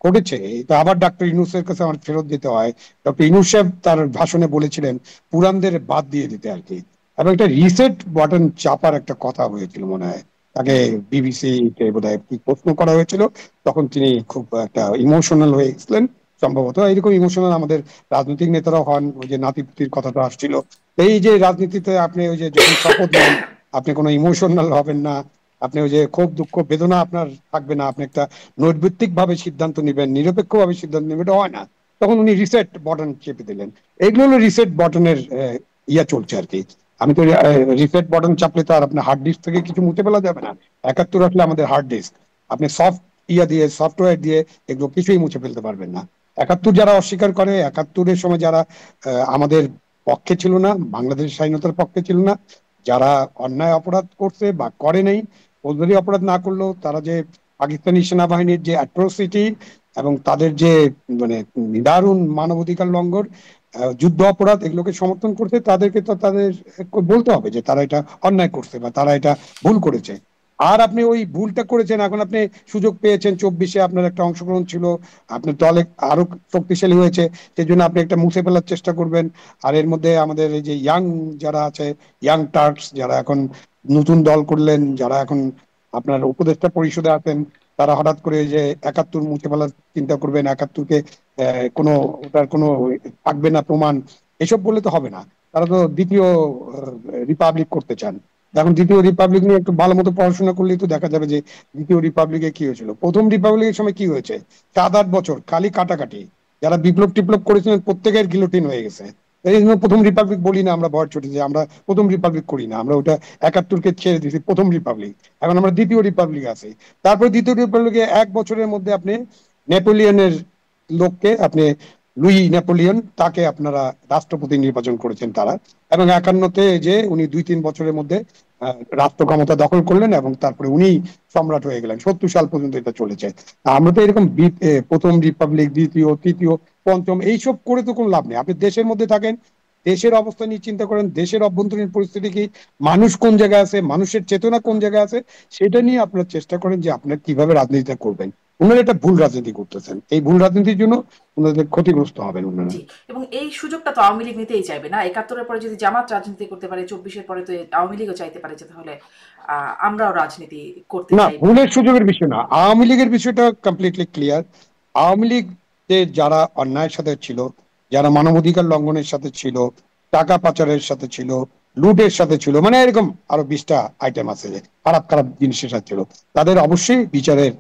A: ঘটেছে। এটা আবার ডক্টর ইউনূসের কাছে আমার ফেরত দিতে হয়। ডক্টর ইউনূস সাহেব তার ভাষণে বলেছিলেন পুরানদের বাদ দিয়ে দিতে আর কি, এবং একটা রিসেট বাটন চাপার একটা কথা হয়েছিল মনে হয়। তাকে বিবিসি তে বোধহয় কি প্রশ্ন করা হয়েছিল, তখন তিনি খুব একটা ইমোশনাল হয়ে গেছিলেন। সম্ভবত এরকম ইমোশনাল আমাদের রাজনৈতিক নেতারা হন। ওই যে নাতিপুতির কথাটা আসছিল, এই যে রাজনীতিতে আপনি ওই যে যখন শপথ নেন, আপনি কোনো ইমোশনাল হবেন না, আপনি ওই যে ক্ষোভ দুঃখ বেদনা আপনার থাকবে না, আপনি একটা নৈর্ব্যক্তিক ভাবে সিদ্ধান্ত নেবেন, নিরপেক্ষ ভাবে সিদ্ধান্ত নেবেন, এটা হয় না। তখন উনি রিসেট বাটন চেপে দিলেন। এগুলো হলো রিসেট বাটনের ইয়া চলছে আর কি। আমি তো রিসেট বাটন চাপলে তো আর আপনার হার্ড ডিস্ক থেকে কিছু মুছে ফেলা যাবে না। ৭১ আসলে আমাদের হার্ড ডিস্ক, আপনি সফট ইয়া দিয়ে সফটওয়্যার দিয়ে এগুলো কিছুই মুছে ফেলতে পারবেন না। ৭১ যারা অস্বীকার করে, ৭১-এর সময় যারা আমাদের পক্ষে ছিল না, বাংলাদেশের স্বাধীনতার পক্ষে ছিল না, যারা অন্যায় অপরাধ করছে বা করে নাই, ফৌজদারি অপরাধ না করলেও তারা যে পাকিস্তানি সেনাবাহিনীর যে অ্যাট্রোসিটি এবং তাদের যে মানে নিদারুণ মানবাধিকার লঙ্ঘন, যুদ্ধ অপরাধ, এগুলোকে সমর্থন করছে, তাদেরকে তো তাদের বলতে হবে যে তারা এটা অন্যায় করছে বা তারা এটা ভুল করেছে। আর আপনি ওই ভুলটা করেছেন, এখন আপনি সুযোগ পেয়েছেন, ২৪-এ আপনার একটা অংশগ্রহণ ছিল, আপনার দলে আরো শক্তিশালী হয়েছে, সেই জন্য আপনি একটা মুছে ফেলার চেষ্টা করবেন। আর এর মধ্যে আমাদের এই যে ইয়াং যারা আছে, ইয়াং টার্কস যারা এখন নতুন দল করলেন, যারা এখন আপনার উপদেষ্টা পরিষদে আছেন, তারা হঠাৎ করে যে ৭১ মুছে ফেলার চিন্তা করবেন, ৭১-কে কোনো ওটার কোনো থাকবে না প্রমাণ, এসব বললে তো হবে না। তারা তো দ্বিতীয় রিপাবলিক করতে চান। এখন দ্বিতীয় রিপাবলিক নিয়ে একটু ভালো মতো পড়াশোনা করলেই তো দেখা যাবে যে দ্বিতীয় রিপাবলিকে কি হয়েছিল, প্রথম রিপাবলিকের সময় কি হয়েছে। ৭-৮ বছর খালি কাটাকাটি, যারা বিপ্লব টিপ্লব করেছিলেন প্রত্যেকের গিলোটিন হয়ে গেছে। এই জন্য প্রথম রিপাবলিক বলি না আমরা, ভয় ছুটি যে আমরা প্রথম রিপাবলিক করি না, আমরা ওটা ৭১-কে ছেড়ে দিয়েছি প্রথম রিপাবলিক। এখন আমরা দ্বিতীয় রিপাবলিক আছি। তারপরে দ্বিতীয় রিপাবলিকে ১ বছরের মধ্যে আপনি নেপোলিয়নের লোককে আপনি লুই নেপোলিয়ন তাকে আপনারা রাষ্ট্রপতি নির্বাচন করেছেন তারা, এবং ৫১-তে যে উনি ২-৩ বছরের মধ্যে রাষ্ট্র ক্ষমতা দখল করলেন এবং তারপরে উনি সম্রাট হয়ে গেলেন। ৭০ সাল পর্যন্ত এটা চলেছে। আমরা তো এরকম প্রথম রিপাবলিক, দ্বিতীয়, তৃতীয়, পঞ্চম এইসব করে তো কোনো লাভ নেই। আপনি দেশের মধ্যে থাকেন, দেশের অবস্থা নিয়ে চিন্তা করেন, দেশের অভ্যন্তরীণ পরিস্থিতি কি, মানুষ কোন জায়গায় আছে, মানুষের চেতনা কোন জায়গায় আছে, সেটা নিয়ে আপনারা চেষ্টা করেন যে আপনার কিভাবে রাজনীতিটা করবেন। ওনারা একটা ভুল রাজনীতি করতেছেন, এই ভুল রাজনীতির জন্য ওনাদের ক্ষতিগ্রস্ত হবেন ওনারা।
B: জি, এবং এই সুযোগটা তো আওয়ামী লীগ নিতেই চাইবে না। ৭১-এর পরে যদি জামাত রাজনীতি করতে পারে, ২৪-এর পরে তো আওয়ামী লীগও চাইতে পারে যে তাহলে আমরাও রাজনীতি করতে
A: না,
B: চাইব।
A: ভুলের সুযোগের বিষয় না, আওয়ামী লীগের বিষয়টা কমপ্লিটলি ক্লিয়ার। আওয়ামী লীগ যে যারা অন্যায়ের সাথে ছিল, যারা মানবাধিকার লঙ্ঘনের সাথে ছিল, টাকা পাচারের সাথে ছিল, লুটের সাথে ছিল, মানে এরকম আরো ২০টা আইটেম আছে যে খারাপ খারাপ জিনিসের সাথে ছিল, তাদের অবশ্যই বিচারের